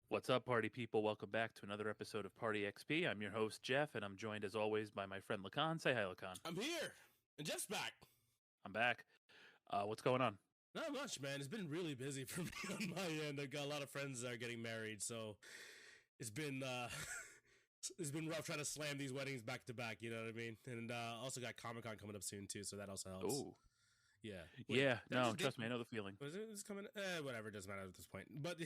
What's up, party people? Welcome back to another episode of Party XP. I'm your host, Jeff, and I'm joined as always by my friend Lakan. Say hi, Lakan. I'm here, and Jeff's back. I'm back. What's going on? Not much, man. It's been really busy for me on my end. I've got a lot of friends that are getting married, so it's been it's been rough trying to slam these weddings back to back. You know what I mean? And also got Comic-Con coming up soon too, so that also helps. Oh, yeah. Yeah, no, trust me, I know the feeling. What is it? It's coming. Whatever, it doesn't matter at this point. But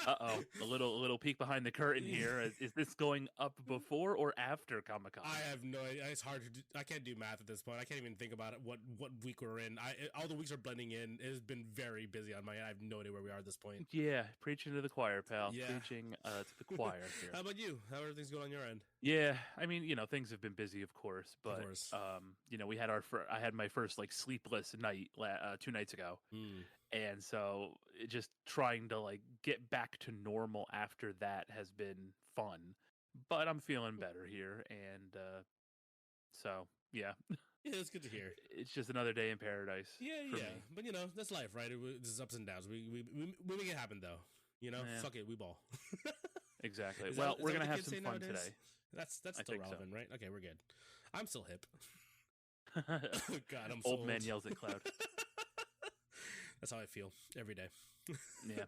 Uh-oh, a little peek behind the curtain here. Is this going up before or after Comic-Con? I have no idea. It's hard to do. I can't do math at this point. I can't even think about it. What week we're in. All the weeks are blending in. It has been very busy on my end. I have no idea where we are at this point. Yeah, preaching to the choir, pal. Yeah. Preaching to the choir here. How about you? How are things going on your end? Yeah, I mean, things have been busy, of course, but course. We had I had my first like sleepless night 2 nights ago. And so just trying to like get back to normal after that has been fun, but I'm feeling better here. And so, yeah. Yeah, it's good to hear. It's just another day in paradise. Yeah. Me. But that's life, right? This is ups and downs. We make it happen though. Fuck it, we ball. Exactly. Well, we're going to have some fun nowadays? today. That's still relevant, right? Okay, we're good. I'm still hip. God, I'm old so man yells at cloud. That's how I feel every day. Yeah.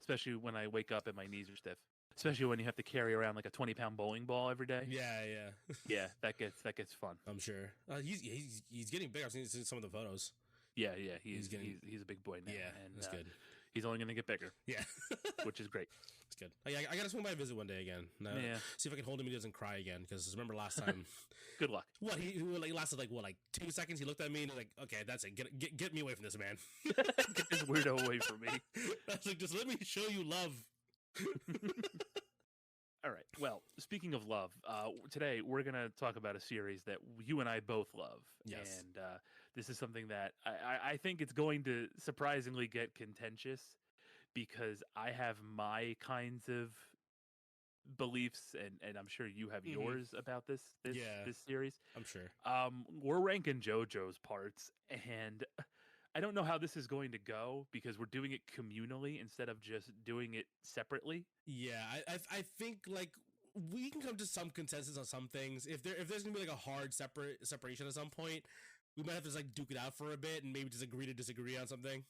Especially when I wake up and my knees are stiff. Especially when you have to carry around like a 20-pound bowling ball every day. Yeah. Yeah, that gets fun. I'm sure. He's getting big. I've seen some of the photos. Yeah. He's a big boy now. Yeah, and that's good. He's only going to get bigger. Yeah. Which is great. It's good. I got to swing by a visit one day again. Yeah. See if I can hold him and he doesn't cry again. Because remember last time. Good luck. What he lasted like 2 seconds. He looked at me and like, okay, that's it. Get me away from this man. Get this weirdo away from me. I was like, just let me show you love. All right. Well, speaking of love, today we're going to talk about a series that you and I both love. Yes. And this is something that I think it's going to surprisingly get contentious because I have my kinds of beliefs and I'm sure you have yours about this series. I'm sure. We're ranking JoJo's parts, and I don't know how this is going to go because we're doing it communally instead of just doing it separately. Yeah, I think like we can come to some consensus on some things. If there's gonna be like a hard separation at some point, we might have to just like duke it out for a bit and maybe just agree to disagree on something.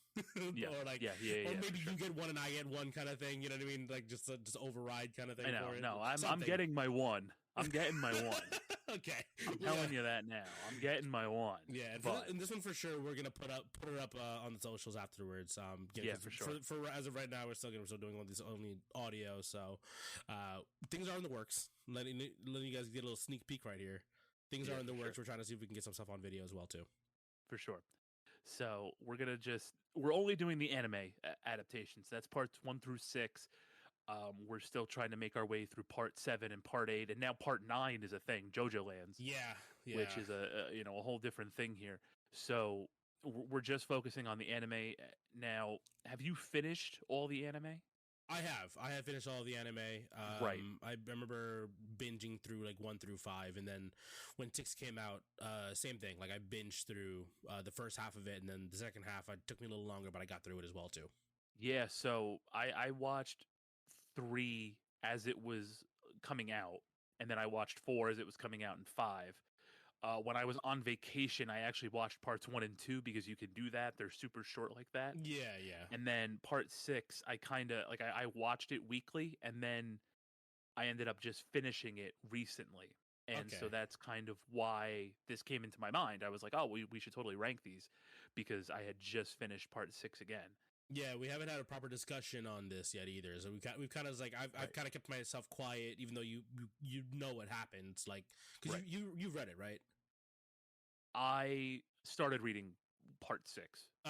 Yeah. Or like, or maybe you get one and I get one kind of thing. You know what I mean? Like just override kind of thing. I know. For it. No, I'm getting my one. I'm getting my one. Okay, I'm telling you that now. I'm getting my one. Yeah, and this one for sure, we're gonna put it up on the socials afterwards. For sure. For as of right now, we're still doing all these only audio. So, things are in the works. Letting you guys get a little sneak peek right here. Things are in the works. We're trying to see if we can get some stuff on video as well too. For sure. So we're only doing the anime adaptations. That's parts 1 through 6. We're still trying to make our way through part 7 and part 8, and now part 9 is a thing, JoJo Lands. Yeah. Which is a whole different thing here. So we're just focusing on the anime now. Have you finished all the anime? I have finished all of the anime. Right. I remember binging through like 1 through 5, and then when 6 came out, same thing. Like I binged through the first half of it, and then the second half, it took me a little longer, but I got through it as well too. Yeah. So I watched 3 as it was coming out, and then I watched 4 as it was coming out, and 5. When I was on vacation, I actually watched parts 1 and 2 because you can do that. They're super short like that. Yeah. And then part 6, I kind of like I watched it weekly, and then I ended up just finishing it recently. And so that's kind of why this came into my mind. I was like, oh, we should totally rank these because I had just finished part 6 again. Yeah, we haven't had a proper discussion on this yet either. So we've kind of like I've kind of kept myself quiet, even though you know what happens. Like because you've read it, right? I started reading part 6.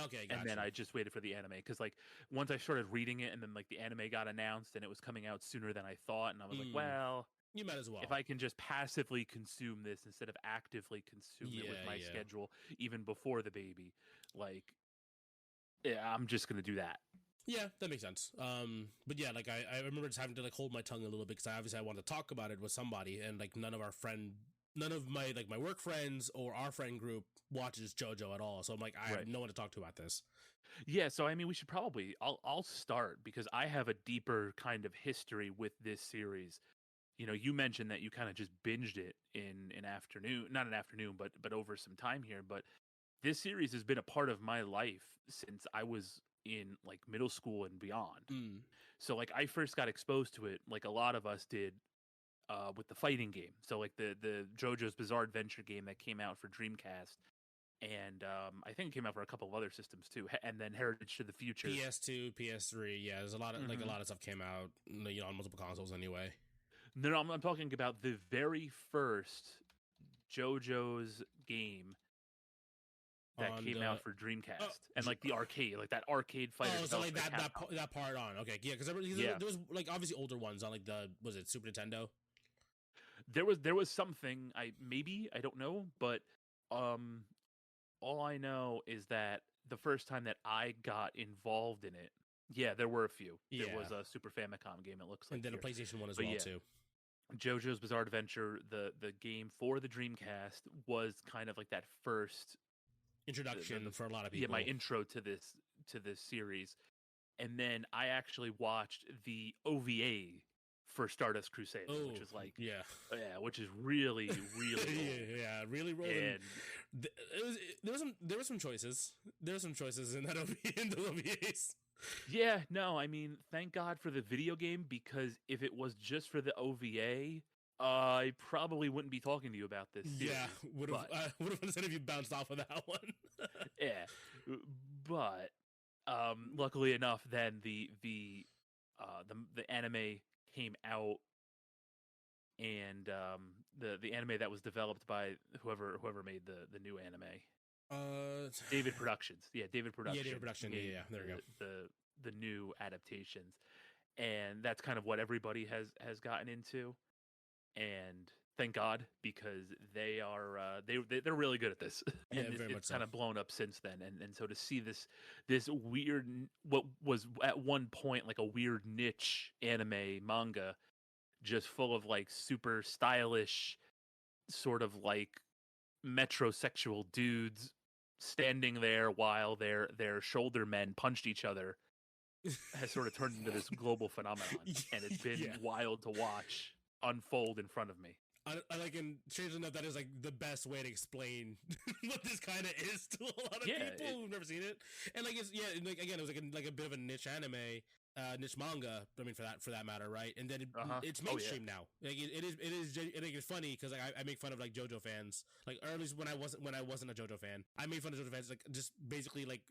Okay, gotcha. And then I just waited for the anime because like once I started reading it and then like the anime got announced and it was coming out sooner than I thought, and I was like, well, you might as well. If I can just passively consume this instead of actively consume it with my schedule even before the baby, like I'm just gonna do that. Yeah, that makes sense. But yeah, like I remember just having to like hold my tongue a little bit because obviously I wanted to talk about it with somebody, and like none of our friend none of my work friends or our friend group watches JoJo at all. So I'm like, I have no one to talk to about this. Yeah, so I mean, we should probably. I'll start because I have a deeper kind of history with this series. You know, you mentioned that you kind of just binged it in an afternoon, not an afternoon, but over some time here. But this series has been a part of my life since I was in like middle school and beyond. So like I first got exposed to it, like a lot of us did, with the fighting game. So like the JoJo's Bizarre Adventure game that came out for Dreamcast, and I think it came out for a couple of other systems too, and then Heritage to the Future, PS2, PS3. Yeah, there's a lot of a lot of stuff came out, you know, on multiple consoles anyway. No, I'm talking about the very first JoJo's game that came out for Dreamcast, and like the arcade, like that arcade fighter. Oh, so like that part on. Okay, yeah, because there was like obviously older ones on like was it Super Nintendo? There was something I don't know, but all I know is that the first time that I got involved in it, yeah, there were a few. Yeah. There was a Super Famicom game, it looks like. And then a PlayStation one as well, too. JoJo's Bizarre Adventure, the game for the Dreamcast, was kind of like that first introduction for a lot of people. Yeah, my intro to this series. And then I actually watched the OVA for Stardust Crusader, which is like which is really really rolling. And there were some choices. There were some choices in that OVA, in the OVAs. Yeah, no, I mean, thank God for the video game, because if it was just for the OVA, I probably wouldn't be talking to you about this series. Yeah, would have understood if you bounced off of that one. Yeah, but luckily enough, then the anime came out, and the anime that was developed by whoever made the new anime, David Productions. Yeah, David Productions. Yeah, David Production. Yeah, there we go. The new adaptations, and that's kind of what everybody has gotten into, and thank God, because they are they're really good at this. And it's kind of blown up since then, and so to see this weird, what was at one point like a weird niche anime manga, just full of like super stylish, sort of like metrosexual dudes standing there while their shoulder men punched each other, has sort of turned into this global phenomenon, and it's been wild to watch unfold in front of me. I like, and strangely enough, that is like the best way to explain what this kind of is to a lot of people who've never seen it. And like, it's like again, it was like a bit of a niche anime, niche manga. I mean, for that matter, right? And then it's mainstream now. Like it is. I think it's funny because like I make fun of like JoJo fans. Like, or at least when I wasn't a JoJo fan, I made fun of JoJo fans. Like, just basically like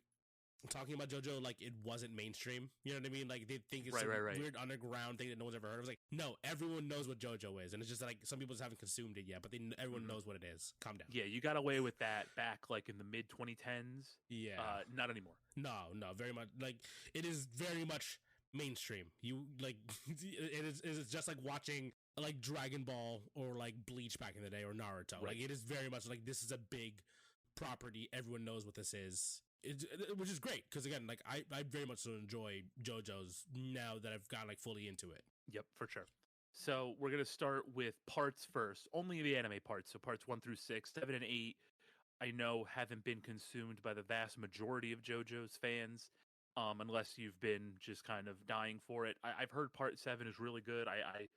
talking about JoJo like it wasn't mainstream. You know what I mean? Like, they think it's weird underground thing that no one's ever heard of. I was like, no, everyone knows what JoJo is, and it's just like some people just haven't consumed it yet, but everyone knows what it is. Calm down. Yeah, you got away with that back like in the mid 2010s. Yeah, not anymore. No, very much. Like, it is very much mainstream. You like it's just like watching like Dragon Ball or like Bleach back in the day, or Naruto. Like, it is very much like this is a big property. Everyone knows what this is. Which is great, because again, like I very much so enjoy JoJo's now that I've gotten like fully into it. Yep, for sure. So we're gonna start with parts first, only the anime parts. So parts 1 through 6, 7 and 8, I know haven't been consumed by the vast majority of JoJo's fans, unless you've been just kind of dying for it. I've heard part 7 is really good. I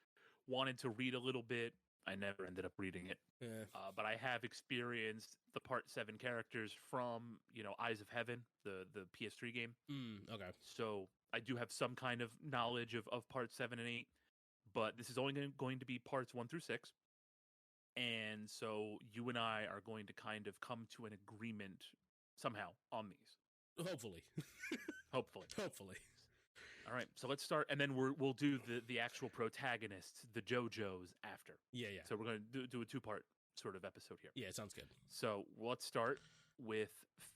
wanted to read a little bit. I never ended up reading it. Yeah. But I have experienced the part 7 characters from, Eyes of Heaven, the PS3 game. Okay. So I do have some kind of knowledge of part 7 and 8, but this is only going to be parts 1 through 6. And so you and I are going to kind of come to an agreement somehow on these. Hopefully. Hopefully. All right, so let's start, and then we'll do the actual protagonists, the JoJos, after. Yeah. So we're going to do a 2-part sort of episode here. Yeah, sounds good. So let's start with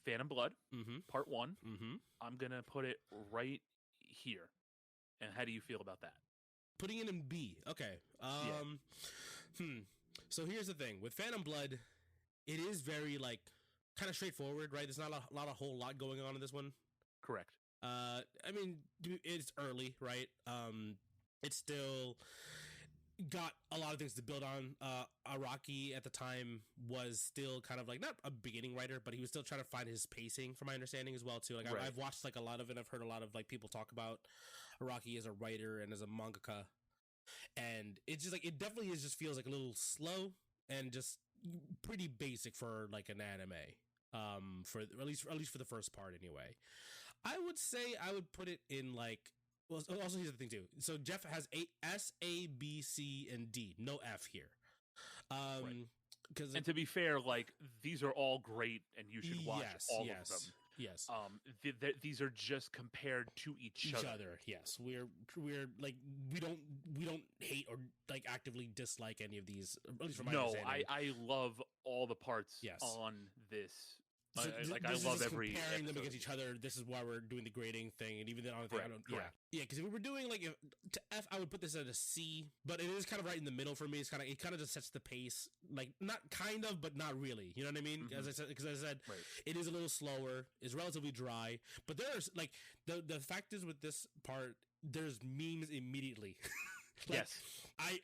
Phantom Blood, part 1. I'm going to put it right here. And how do you feel about that? Putting it in B. Okay. So here's the thing. With Phantom Blood, it is very, like, kind of straightforward, right? There's not a whole lot going on in this one. Correct. I mean, it's early, right? It's still, got a lot of things to build on. Araki at the time was still kind of like not a beginning writer, but he was still trying to find his pacing, from my understanding as well too. Like I've watched like a lot of it. I've heard a lot of like people talk about Araki as a writer and as a mangaka, and it's just like it definitely is just feels like a little slow and just pretty basic for like an anime. For at least for the first part anyway. I would say I would put it in like. Well, also here's the thing too. So Jeff has S, A, B, C, and D. No F here. And to be fair, like these are all great, and you should watch all of them. Yes. These are just compared to each other. Yes, we're like we don't hate or like actively dislike any of these. At least from my understanding. I love all the parts on this. So I love every comparing episode. them against each other. This is why we're doing the grading thing, and even then, honestly, I don't. Because if we were doing like to F, I would put this at a C, but it is kind of right in the middle for me. It kind of just sets the pace, like not kind of, but not really. You know what I mean? Because I said, it is a little slower. It's relatively dry, but there's like the fact is with this part, there's memes immediately. Yes. I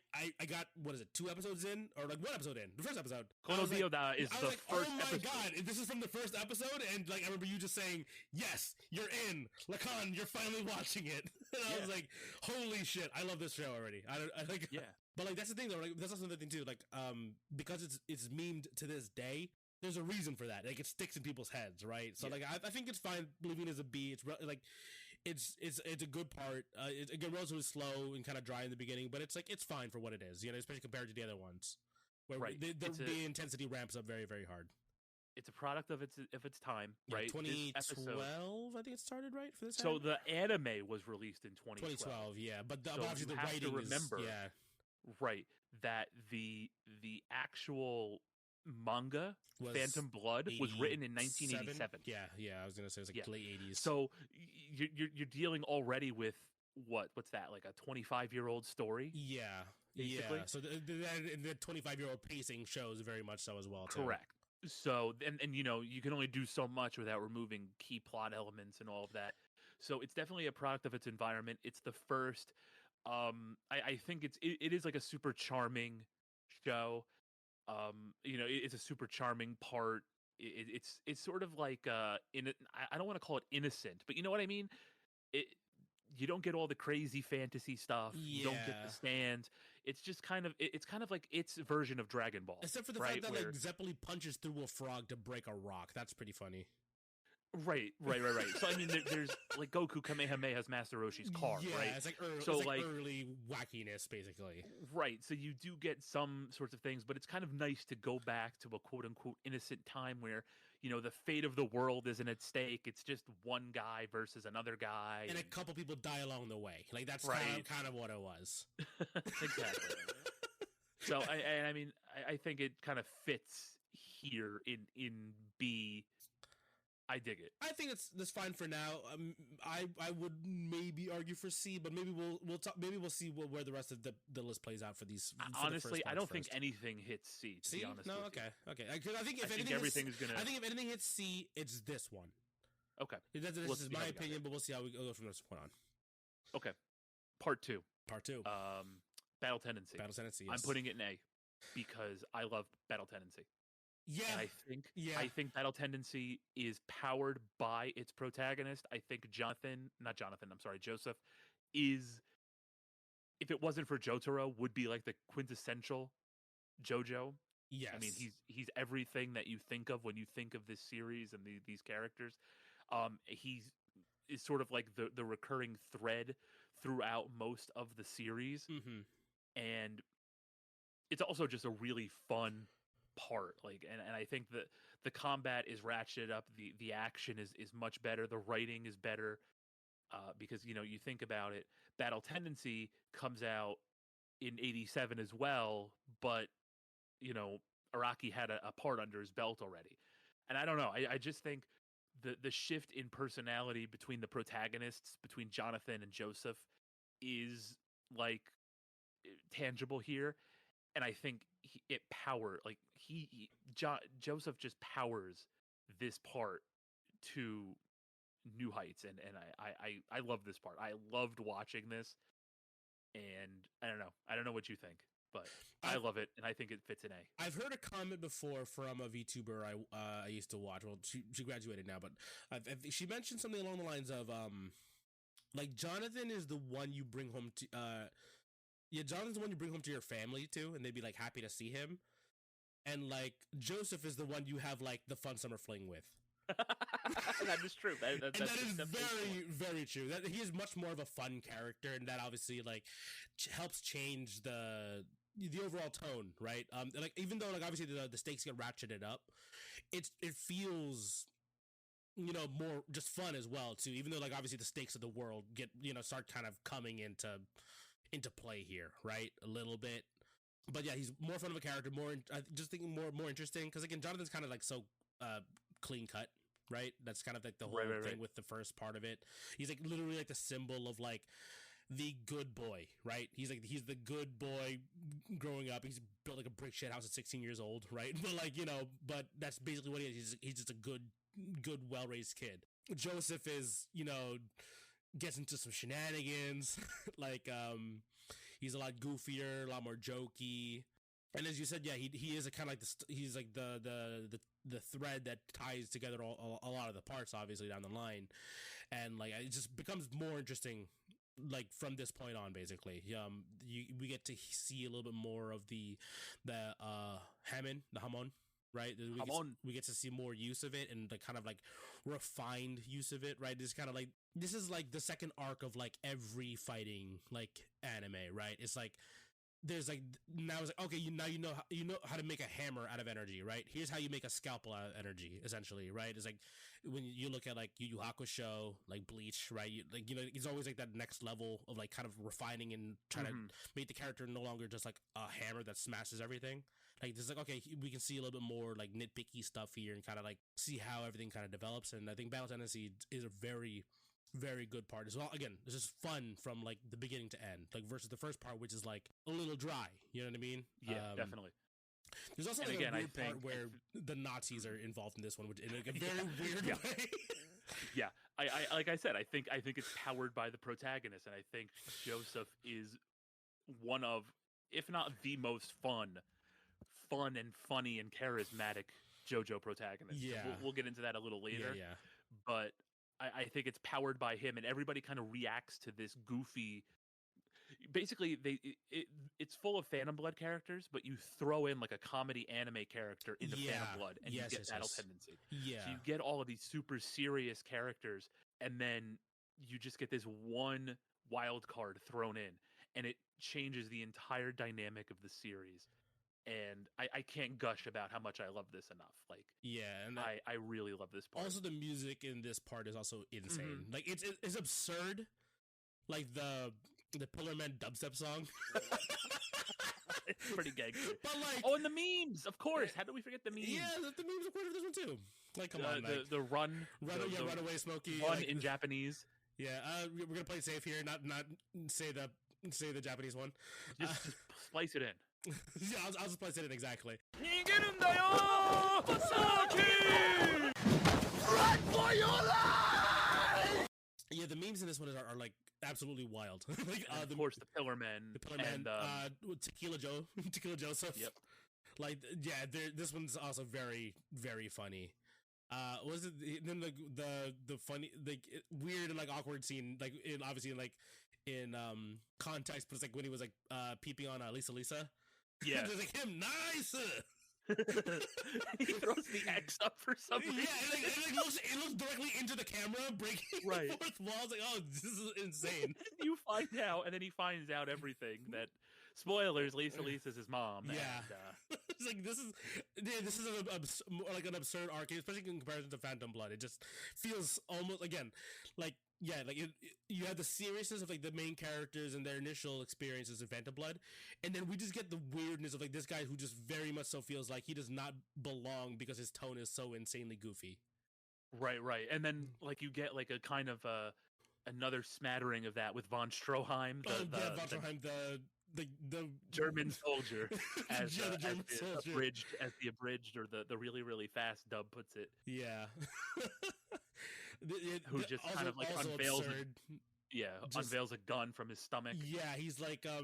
got, what is it, 2 episodes in? Or like 1 episode in? The first episode. Is the first oh my episode. God, this is from the first episode? And like, I remember you just saying, yes, you're in. Lakan, you're finally watching it. And I was like, holy shit, I love this show already. I like, yeah. But like, that's the thing though, like, that's also another thing too, like, because it's memed to this day, there's a reason for that. Like, it sticks in people's heads, right? So like, I think it's fine leaving it as a B. It's like, it's a good part. It's again relatively slow and kind of dry in the beginning, but it's like it's fine for what it is, you know, especially compared to the other ones, where the intensity ramps up very, very hard. It's a product of its time, right? 2012, I think it started, right, for this. So anime? The anime was released in 2012. Yeah, but obviously the writing remember, right, that the actual manga Phantom Blood was written in 1987. Yeah, I was gonna say it was like late 80s. So you're dealing already with what's that, like a 25-year-old story? Yeah, basically. So the 25-year-old pacing shows very much so as well. Too. Correct. So and you know, you can only do so much without removing key plot elements and all of that. So it's definitely a product of its environment. It's the first. I think it is like a super charming show. You know, it's a super charming part. It's sort of like I don't want to call it innocent, but you know what I mean. You don't get all the crazy fantasy stuff. You don't get the stands. It's just kind of like its version of Dragon Ball, except for the fact that like Zeppeli punches through a frog to break a rock. That's pretty funny. Right. So I mean, there's like Goku Kamehameha's Master Roshi's car, right? It's like early wackiness, basically. Right. So you do get some sorts of things, but it's kind of nice to go back to a quote unquote innocent time where, you know, the fate of the world isn't at stake. It's just one guy versus another guy, and a couple people die along the way. Like that's kind of what it was. Exactly. So I mean, I think it kind of fits here in B. I dig it. I think that's fine for now. I would maybe argue for C, but maybe we'll talk. Maybe we'll see where the rest of the list plays out for these. Honestly, I don't think anything hits C. To be honest, okay. Because I think if everything is gonna. I think if anything hits C, it's this one. Okay, this is my opinion, but we'll see how we go from this point on. Okay, Part 2. Battle Tendency. Yes. I'm putting it in A because I love Battle Tendency. Yeah, and I think Battle Tendency is powered by its protagonist. I think Joseph is, if it wasn't for Jotaro, would be like the quintessential JoJo. Yes. I mean, he's everything that you think of when you think of this series and these characters. He is sort of like the recurring thread throughout most of the series. Mm-hmm. And it's also just a really fun part, like, and I think that the combat is ratcheted up, the action is much better, the writing is better, because you know, you think about it, Battle Tendency comes out in 87 as well, but you know, Araki had a part under his belt already, and I don't know, I just think the shift in personality between the protagonists, between Jonathan and Joseph, is like tangible here. And I think Joseph just powers this part to new heights, and I love this part. I loved watching this. and I don't know what you think, but I love it, and I think it fits an A. I've heard a comment before from a VTuber I used to watch. Well, she graduated now, but she mentioned something along the lines of like Jonathan is the one you bring home to. Yeah, Jonathan's the one you bring home to your family too, and they'd be like happy to see him. And like Joseph is the one you have like the fun summer fling with. That is true. That is very, very true. That he is much more of a fun character, and that obviously like helps change the overall tone, right? Like even though like obviously the stakes get ratcheted up, it feels more just fun as well too. Even though like obviously the stakes of the world get start kind of coming into play here, right? A little bit. But yeah, he's more fun of a character, just thinking more interesting. Because again, Jonathan's kind of like so clean cut, right? That's kind of like the whole thing with the first part of it. He's like literally like the symbol of like the good boy, right? He's the good boy growing up. He's built like a brick shit house at 16 years old, right? But like but that's basically what he is. He's just a good, well raised kid. Joseph is gets into some shenanigans, like he's a lot goofier, a lot more jokey. And as you said, yeah, he is a kind of like he's like the thread that ties together a lot of the parts, obviously down the line, and like it just becomes more interesting, like from this point on, basically. We get to see a little bit more of the hamon, right? We get to see more use of it and the kind of like refined use of it, right? This is like the second arc of like every fighting like anime, right? It's like there's like now it's like okay, now you know how to make a hammer out of energy, right? Here's how you make a scalpel out of energy, essentially, right? It's like when you look at like Yu Yu Hakusho, like Bleach, right? It's always like that next level of like kind of refining and trying to make the character no longer just like a hammer that smashes everything. Like there's like okay, we can see a little bit more like nitpicky stuff here and kind of like see how everything kind of develops. And I think Battle Tendency is a very, very good part as well. Again, it's just fun from like the beginning to end, like versus the first part, which is like a little dry. You know what I mean? Yeah, definitely. There's also like a weird part where the Nazis are involved in this one, which in like a very weird way. Yeah, I like I said, I think it's powered by the protagonist, and I think Joseph is one of, if not the most fun and funny and charismatic JoJo protagonist. Yeah, we'll get into that a little later. Yeah. But I think it's powered by him, and everybody kind of reacts to this goofy. Basically, it's full of Phantom Blood characters, but you throw in like a comedy anime character into Phantom Blood, and you get Battle Tendency. Yeah, so you get all of these super serious characters, and then you just get this one wild card thrown in, and it changes the entire dynamic of the series. And I can't gush about how much I love this enough. Like, yeah, and I really love this part. Also, the music in this part is also insane. Like, it's absurd. Like the Pillar Man dubstep song. It's pretty gangster. But like, and the memes, of course. How did we forget the memes? Yeah, the memes are part of this one too. Like, come on, like, the runaway Smokey, run like, in Japanese. Yeah, we're gonna play it safe here, not say the Japanese one. Just splice it in. Yeah, I'll just place it in exactly. Run for your life! Yeah, the memes in this one are like absolutely wild. Like, of course, the Pillar Man, Tequila Joseph. Yep. Like, yeah, this one's also very, very funny. Was it then the funny, like, weird and like awkward scene, like obviously in context, but it's like when he was like peeping on Lisa. Yeah, there's like him, nice. He throws the X up for some reason. Yeah, it looks directly into the camera, breaking the fourth wall. It's like, oh, this is insane. You find out, and then he finds out everything that. Spoilers: Lisa's his mom. Yeah, and, it's like this is an absurd arc, especially in comparison to Phantom Blood. It just feels almost again like. Yeah, like you have the seriousness of like the main characters and their initial experiences in Phantom Blood, and then we just get the weirdness of like this guy who just very much so feels like he does not belong because his tone is so insanely goofy. Right, and then like you get like a kind of another smattering of that with von Stroheim, the German soldier, as the abridged or the really really fast dub puts it. Yeah. Who just kind of like unveils Yeah, just unveils a gun from his stomach. yeah, he's like a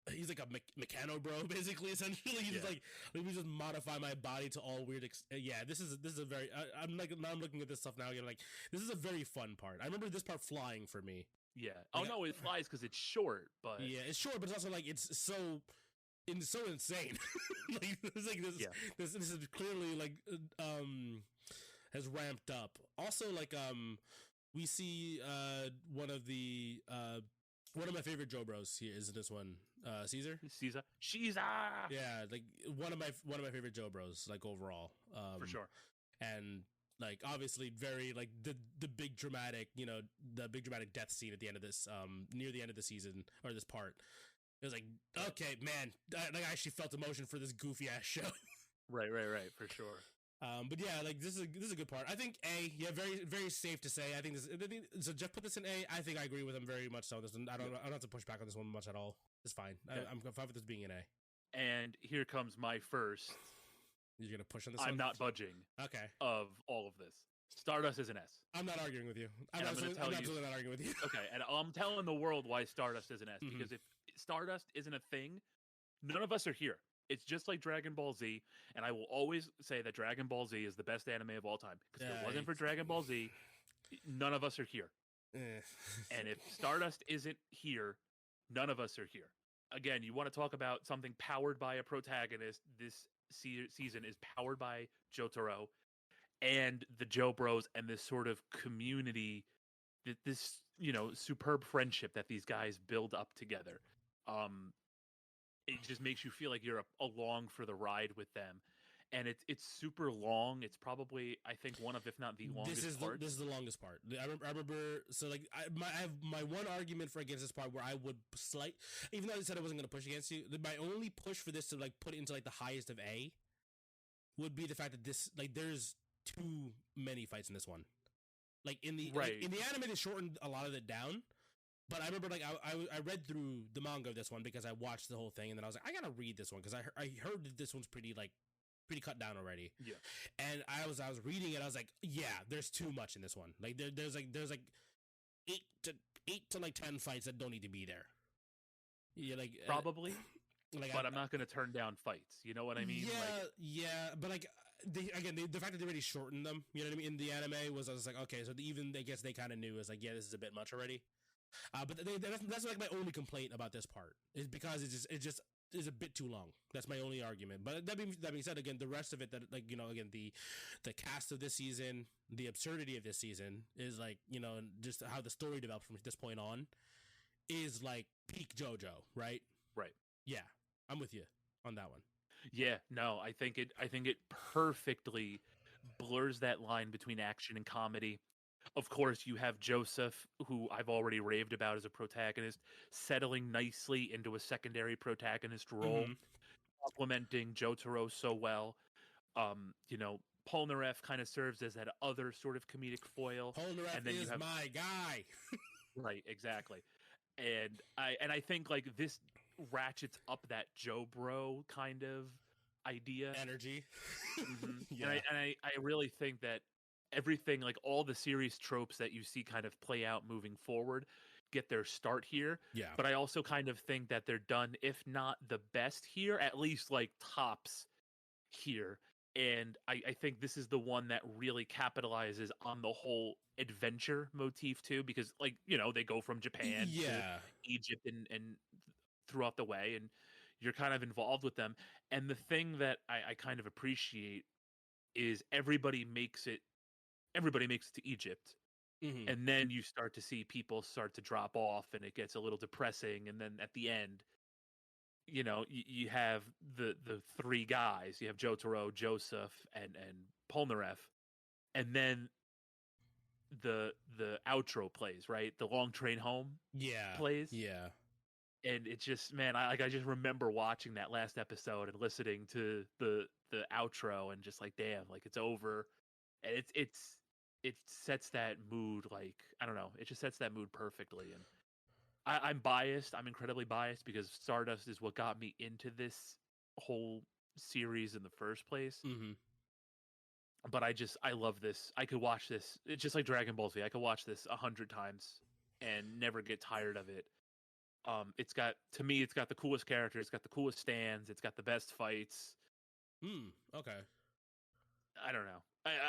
mechano bro, basically. Essentially, he's Yeah. like, let me just modify my body to all weird. Yeah, this is a very. I'm like now I'm looking at this stuff now. You're like, this is a very fun part. I remember this part flying for me. Yeah. Like, Oh no, it flies because it's short, but yeah, it's short, but it's also like it's so insane. Like it's like yeah, this is clearly like has ramped up. Also, like we see one of my favorite Joe Bros here is this one, Caesar. Caesar. Yeah, like one of my favorite Joe Bros, like overall. For sure. And like obviously very like the big dramatic, the big dramatic death scene at the end of this near the end of the season or this part. It was like, okay, man, I actually felt emotion for this goofy ass show. Right, for sure. But yeah, like this is a good part. I think A, yeah, very very safe to say. I think so. Jeff put this in A. I think I agree with him very much. So this one, I don't have to push back on this one much at all. It's fine. Yeah. I'm fine with this being an A. And here comes my first. You're gonna push on this. I'm not budging. Okay. Of all of this, Stardust is an S. I'm not arguing with you. I'm absolutely not arguing with you. Okay, and I'm telling the world why Stardust is an S, because if Stardust isn't a thing, none of us are here. It's just like Dragon Ball Z, and I will always say that Dragon Ball Z is the best anime of all time. Because if it wasn't for Dragon Ball Z, none of us are here. And if Stardust isn't here, none of us are here. Again, you want to talk about something powered by a protagonist. This season is powered by Jotaro and the Joe Bros and this sort of community, this superb friendship that these guys build up together. It just makes you feel like you're along for the ride with them, and it's super long. It's probably, I think, one of, if not the longest part. This is the longest part. I remember. So like, I have my one argument for against this part where I would even though I said I wasn't going to push against you. My only push for this to like put it into like the highest of A would be the fact that this, like, there's too many fights in this one. Like in the in the anime, they shortened a lot of it down. But I remember, like, I read through the manga of this one because I watched the whole thing, and then I was like, I gotta read this one because I heard that this one's pretty cut down already. Yeah. And I was reading it, I was like, yeah, there's too much in this one. Like there's like 8 to like 10 fights that don't need to be there. Yeah, like probably. Like, but I'm not gonna turn down fights. You know what I mean? Yeah, but like. The fact that they already shortened them, you know what I mean? In the anime was, I was like, okay, so even I guess they kind of knew, is like, yeah, this is a bit much already. But that's like my only complaint about this part, is because it just is a bit too long. That's my only argument. But that being said, again, the rest of it, that, like, again, the cast of this season, the absurdity of this season is like, just how the story develops from this point on is like peak JoJo, right? Right. Yeah, I'm with you on that one. Yeah, no, I think it perfectly blurs that line between action and comedy. Of course, you have Joseph, who I've already raved about as a protagonist, settling nicely into a secondary protagonist role, complementing Jotaro so well. Polnareff kind of serves as that other sort of comedic foil. Polnareff and then is my guy. Right, exactly. And I think, like, this ratchets up that Joe Bro kind of idea, energy. Yeah. And I really think that everything, like all the series tropes that you see kind of play out moving forward, get their start here. Yeah. But I also kind of think that they're done, if not the best here, at least like tops here. And I think this is the one that really capitalizes on the whole adventure motif too, because, like, they go from Japan to Egypt and throughout the way, and you're kind of involved with them. And the thing that I kind of appreciate is everybody makes it to Egypt. And then you start to see people start to drop off, and it gets a little depressing. And then at the end, you have the three guys. You have Jotaro, Joseph, and Polnareff, and then the outro plays, right? The Long Train Home plays. Yeah. And it's just, man, I just remember watching that last episode and listening to the outro and just like, damn, like, it's over. And it sets that mood, like, I don't know, it just sets that mood perfectly. And I'm biased. I'm incredibly biased because Stardust is what got me into this whole series in the first place. But I love this. I could watch this. It's just like Dragon Ball Z. I could watch this 100 times and never get tired of it. It's got the coolest characters, it's got the coolest stands, it's got the best fights. Okay. I don't know.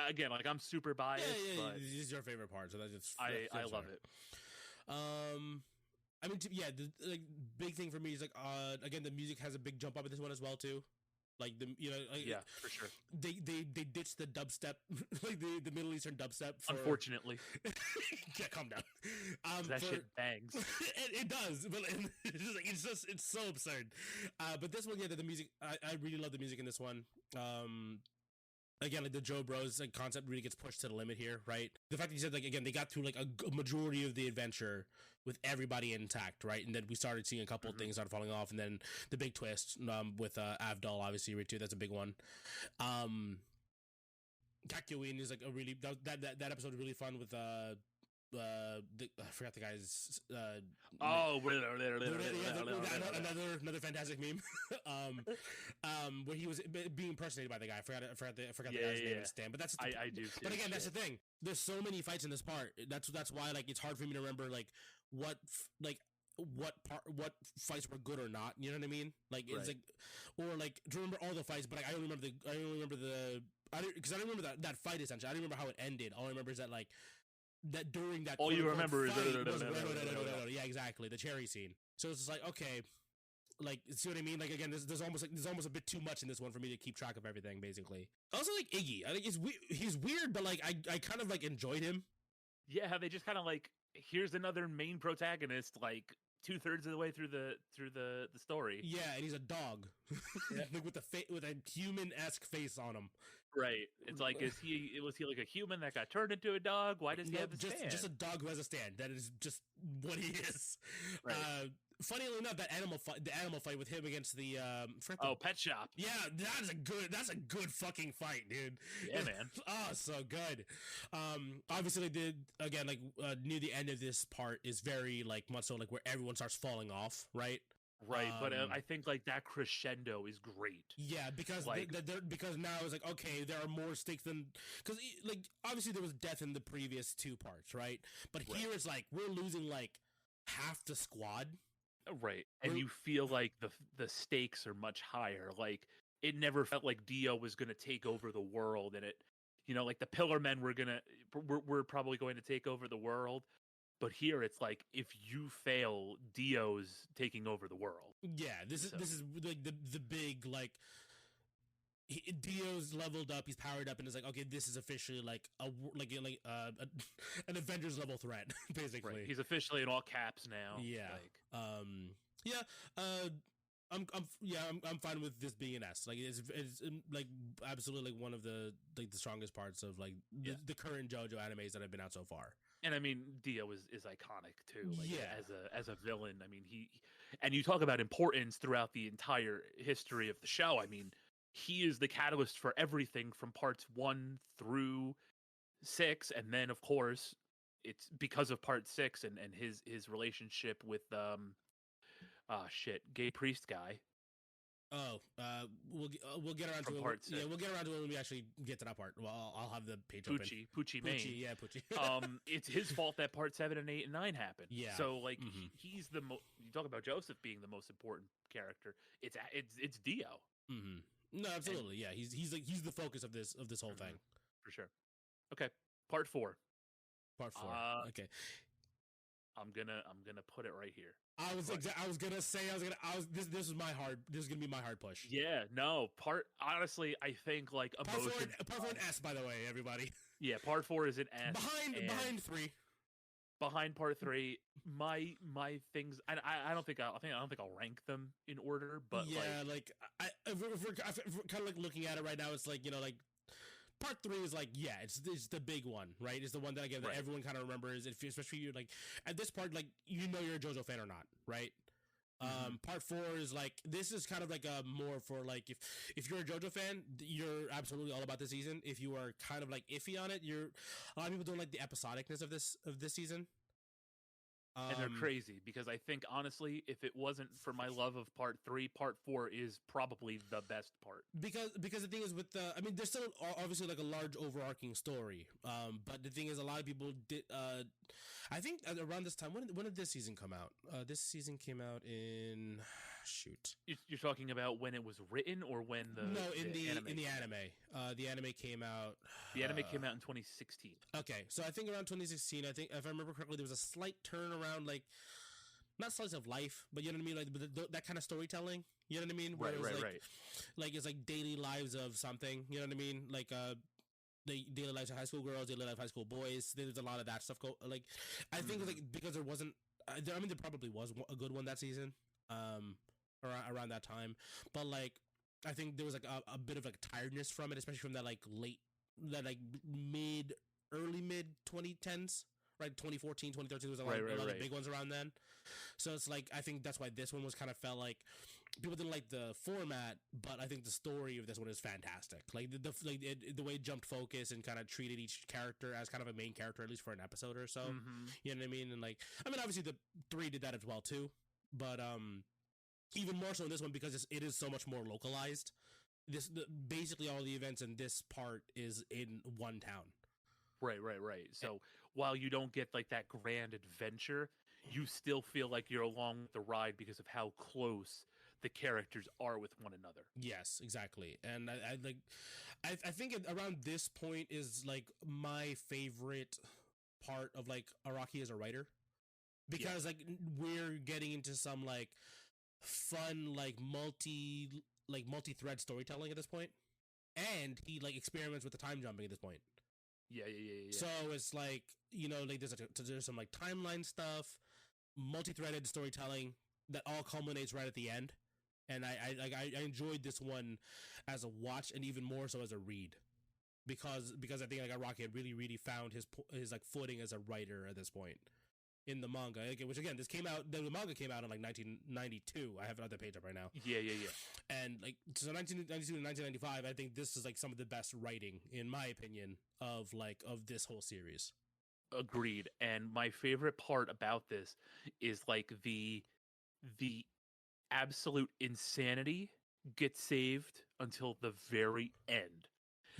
Again, like I'm super biased. Yeah, but this is your favorite part, so that's just I love it. I mean, the like big thing for me is like, again, the music has a big jump up in this one as well too. Like yeah, for sure. They ditched the dubstep, like the Middle Eastern dubstep. Unfortunately, yeah, calm down. That shit bangs. it does, but it's so absurd. But this one, yeah, the music, I really love the music in this one. Again, like the Joe Bros like concept really gets pushed to the limit here, right? The fact that you said like again they got through like a majority of the adventure with everybody intact, right? And then we started seeing a couple of things start falling off, and then the big twist with Avdol, obviously, right too. That's a big one. Kakyoin is like a really that episode is really fun with I forgot the guy's another fantastic meme where he was being impersonated by the guy. I forgot the guy's name in Stan, but that's I do too, but again that's the thing, there's so many fights in this part, that's why like it's hard for me to remember like what fights were good or not, you know what I mean? Like it's like, or like to remember all the fights, but like I don't remember because I don't remember that fight essentially. I don't remember how it ended. All I remember is that like that during that all you remember is yeah, exactly, the cherry scene. So it's just like, okay, like, see what I mean? Like again, there's almost a bit too much in this one for me to keep track of everything. Basically, also like Iggy, I think he's weird, but like I kind of like enjoyed him. Yeah, how they just kind of like, here's another main protagonist, like 2/3 of the way through the story. Yeah, and he's a dog, like with a human-esque face on him. Right. It's like, was he like a human that got turned into a dog? Why does he have a stand? Just a dog who has a stand. That is just what he is. Right. Funnily enough, the animal fight with him against the Pet Shop. Yeah, that's a good fucking fight, dude. Yeah, man. Oh, so good. Obviously they did again, like near the end of this part is very like much so like where everyone starts falling off, right? Right, but I think like that crescendo is great. Yeah, because like, because now it's like, okay, there are more stakes than, because like obviously there was death in the previous two parts, right? But here it's like we're losing like half the squad. Right, and you feel like the stakes are much higher. Like it never felt like Dio was going to take over the world, and it, you know, like the Pillar Men we're probably going to take over the world. But here it's like, if you fail, Dio's taking over the world. Yeah, this is like the big like Dio's leveled up, he's powered up, and it's like, okay, this is officially like an Avengers level threat, basically. Right. He's officially in all caps now. Yeah. I'm fine with this being an S. Like it's like absolutely like one of the strongest parts of like the current JoJo animes that have been out so far. And I mean, Dio is iconic too. Like, as a villain. I mean, and you talk about importance throughout the entire history of the show. I mean, he is the catalyst for everything from parts 1 through 6, and then of course it's because of part 6 and his relationship with gay priest guy. We'll get around to it. Yeah, we'll get around to it when we actually get to that part. Well, I'll have the page open. Poochie Main. Yeah, Poochie. It's his fault that part 7 and 8 and 9 happened. Yeah. So like he's the you talk about Joseph being the most important character. It's Dio. Mm-hmm. No, absolutely. Yeah, he's the focus of this whole thing. For sure. Okay, part 4. Okay. I'm gonna put it right here. This is gonna be my hard push. Yeah, no, honestly, I think like emotion. Part 4 an S, by the way, everybody. Yeah, part 4 is an S. Behind 3. Behind part 3, my things, and I don't think I'll rank them in order, but yeah, like if we're kind of like looking at it right now, it's like, you know, like part 3 is like, yeah, it's the big one, right? It's the one that again that everyone kind of remembers, especially you like at this part, like you know you're a JoJo fan or not, right? Part 4 is like, this is kind of like a more for like if you're a JoJo fan, you're absolutely all about this season. If you are kind of like iffy on it, a lot of people don't like the episodicness of this season. And they're crazy because I think, honestly, if it wasn't for my love of part 3, part 4 is probably the best part. Because the thing is with the, I mean, there's still obviously like a large overarching story. But the thing is, a lot of people did. I think around this time, when did this season come out? This season came out in, shoot. You're talking about when it was written, or when the anime? The anime came out. The anime came out in 2016. Okay, so I think around 2016. I think if I remember correctly, there was a slight turnaround, like not slice of life, but you know what I mean, like that kind of storytelling. You know what I mean? Where Right. Like it's like daily lives of something. You know what I mean? Like the daily lives of high school girls, daily life of high school boys. There's a lot of that stuff. Like I think like because there wasn't. I mean, there probably was a good one that season. Around that time, but like I think there was like a bit of like tiredness from it, especially from that like early mid 2010s, right? 2014, 2013 was a lot of big ones around then. So it's like I think that's why this one was kind of felt like people didn't like the format, but I think the story of this one is fantastic. Like the way it jumped focus and kind of treated each character as kind of a main character, at least for an episode or so. You know what I mean? And like I mean, obviously the 3 did that as well too, but even more so in this one because it is so much more localized. Basically all the events in this part is in one town. Right. So while you don't get like that grand adventure, you still feel like you're along with the ride because of how close the characters are with one another. Yes, exactly. And I think around this point is like my favorite part of like Araki as a writer, because like we're getting into some like fun like multi-thread storytelling at this point, and he like experiments with the time jumping at this point. Yeah. So it's like, you know, like there's some like timeline stuff, multi-threaded storytelling that all culminates right at the end, and I enjoyed this one as a watch, and even more so as a read, because I think like Araki had really found his like footing as a writer at this point in the manga, which again, the manga came out in like 1992. I have another page up right now. Yeah. And like, so 1992 to 1995, I think this is like some of the best writing, in my opinion, of this whole series. Agreed. And my favorite part about this is like the absolute insanity gets saved until the very end.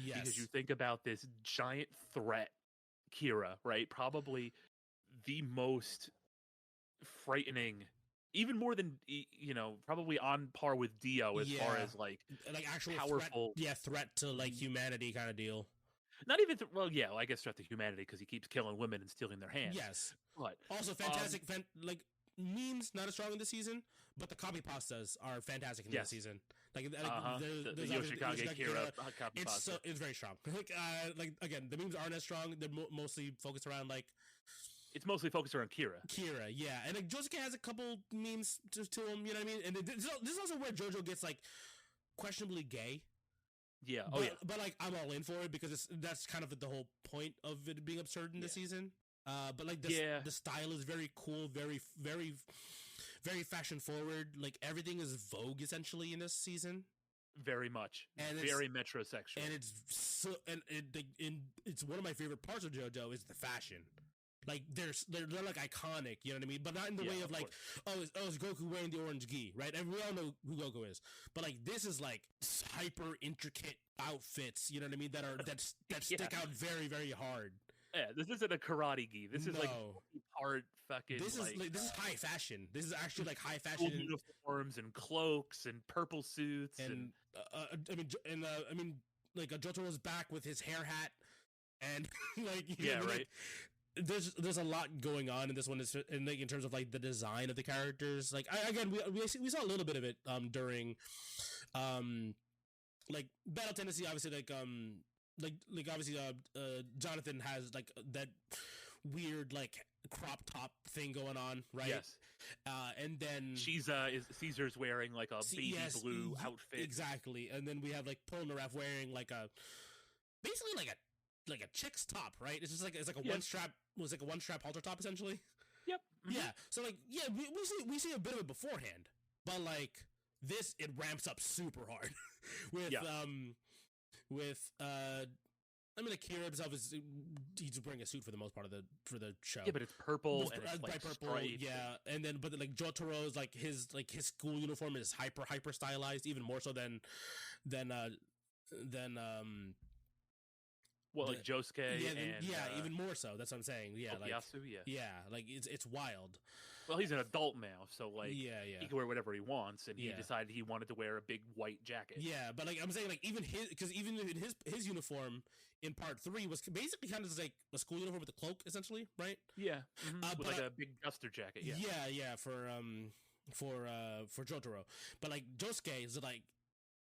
Yes. Because you think about this giant threat, Kira, right? Probably the most frightening, even more than, you know, probably on par with Dio as far as like actual powerful threat to like humanity kind of deal. Not even I guess threat to humanity because he keeps killing women and stealing their hands. Yes, but also fantastic like memes not as strong in this season, but the copy pastas are fantastic in this season. Like the Yoshikage Kira copy pasta. It's very strong. Like again, the memes aren't as strong. They're mostly focused around like. It's mostly focused around Kira, yeah, and like Josuke has a couple memes to him, you know what I mean? And this is also where JoJo gets like questionably gay. Yeah, but like I'm all in for it because that's kind of the whole point of it being absurd in this season. But like the style is very cool, very fashion forward. Like everything is Vogue essentially in this season. Very much, and very metrosexual, and it's one of my favorite parts of JoJo is the fashion. Like they're like iconic, you know what I mean? But not in the way of like, is Goku wearing the orange gi, right? And we all know who Goku is. But like this is like hyper intricate outfits, you know what I mean? That stick out very, very hard. Yeah, this isn't a karate gi. This is like hard fucking. This is high fashion. This is actually like high fashion uniforms and cloaks and purple suits and I mean like Jotaro's back with his hair hat and like right. Like, there's a lot going on in this one, in like in terms of like the design of the characters. Like we saw a little bit of it during like Battle Tendency, obviously like obviously Jonathan has like that weird like crop top thing going on, right? Yes. And then Caesar's wearing like a baby blue outfit. Exactly. And then we have like Polnareff wearing like basically like a chick's top, right? It's just like a one strap halter top essentially. Yep. Mm-hmm. Yeah. So like we see a bit of it beforehand, but like this it ramps up super hard with I mean, Akira himself he's wearing a suit for the most part for the show. Yeah, but it's purple and it's like purple. striped. Yeah, and then but like Jotaro's his school uniform is hyper stylized, even more so than well, like Josuke and even more so. That's what I'm saying. Yeah, Okuyasu, like it's wild. Well, he's an adult now, so like he can wear whatever he wants, and he decided he wanted to wear a big white jacket. Yeah, but like I'm saying, like even in his uniform in part 3 was basically kind of just like a school uniform with a cloak, essentially, right? Yeah, with like a big duster jacket. Yeah, for Jotaro, but like Josuke is like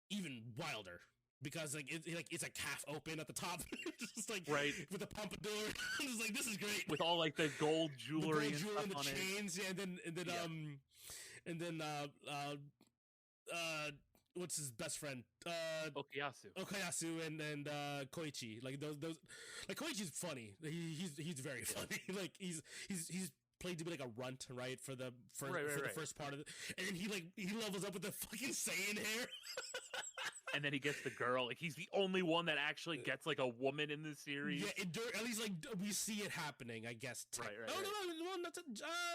even wilder. Because it's a calf open at the top, just like right with a pompadour. It's like, this is great with all like the gold jewelry and stuff and the on chains. it. Yeah, and then what's his best friend? Okuyasu and Koichi. Like those like Koichi's funny. He's very funny. Like he's played to be like a runt, right? For the first part of it, and then he levels up with the fucking Saiyan hair. And then he gets the girl. Like he's the only one that actually gets like a woman in the series. Yeah, at least like we see it happening, I guess. Right. No, that's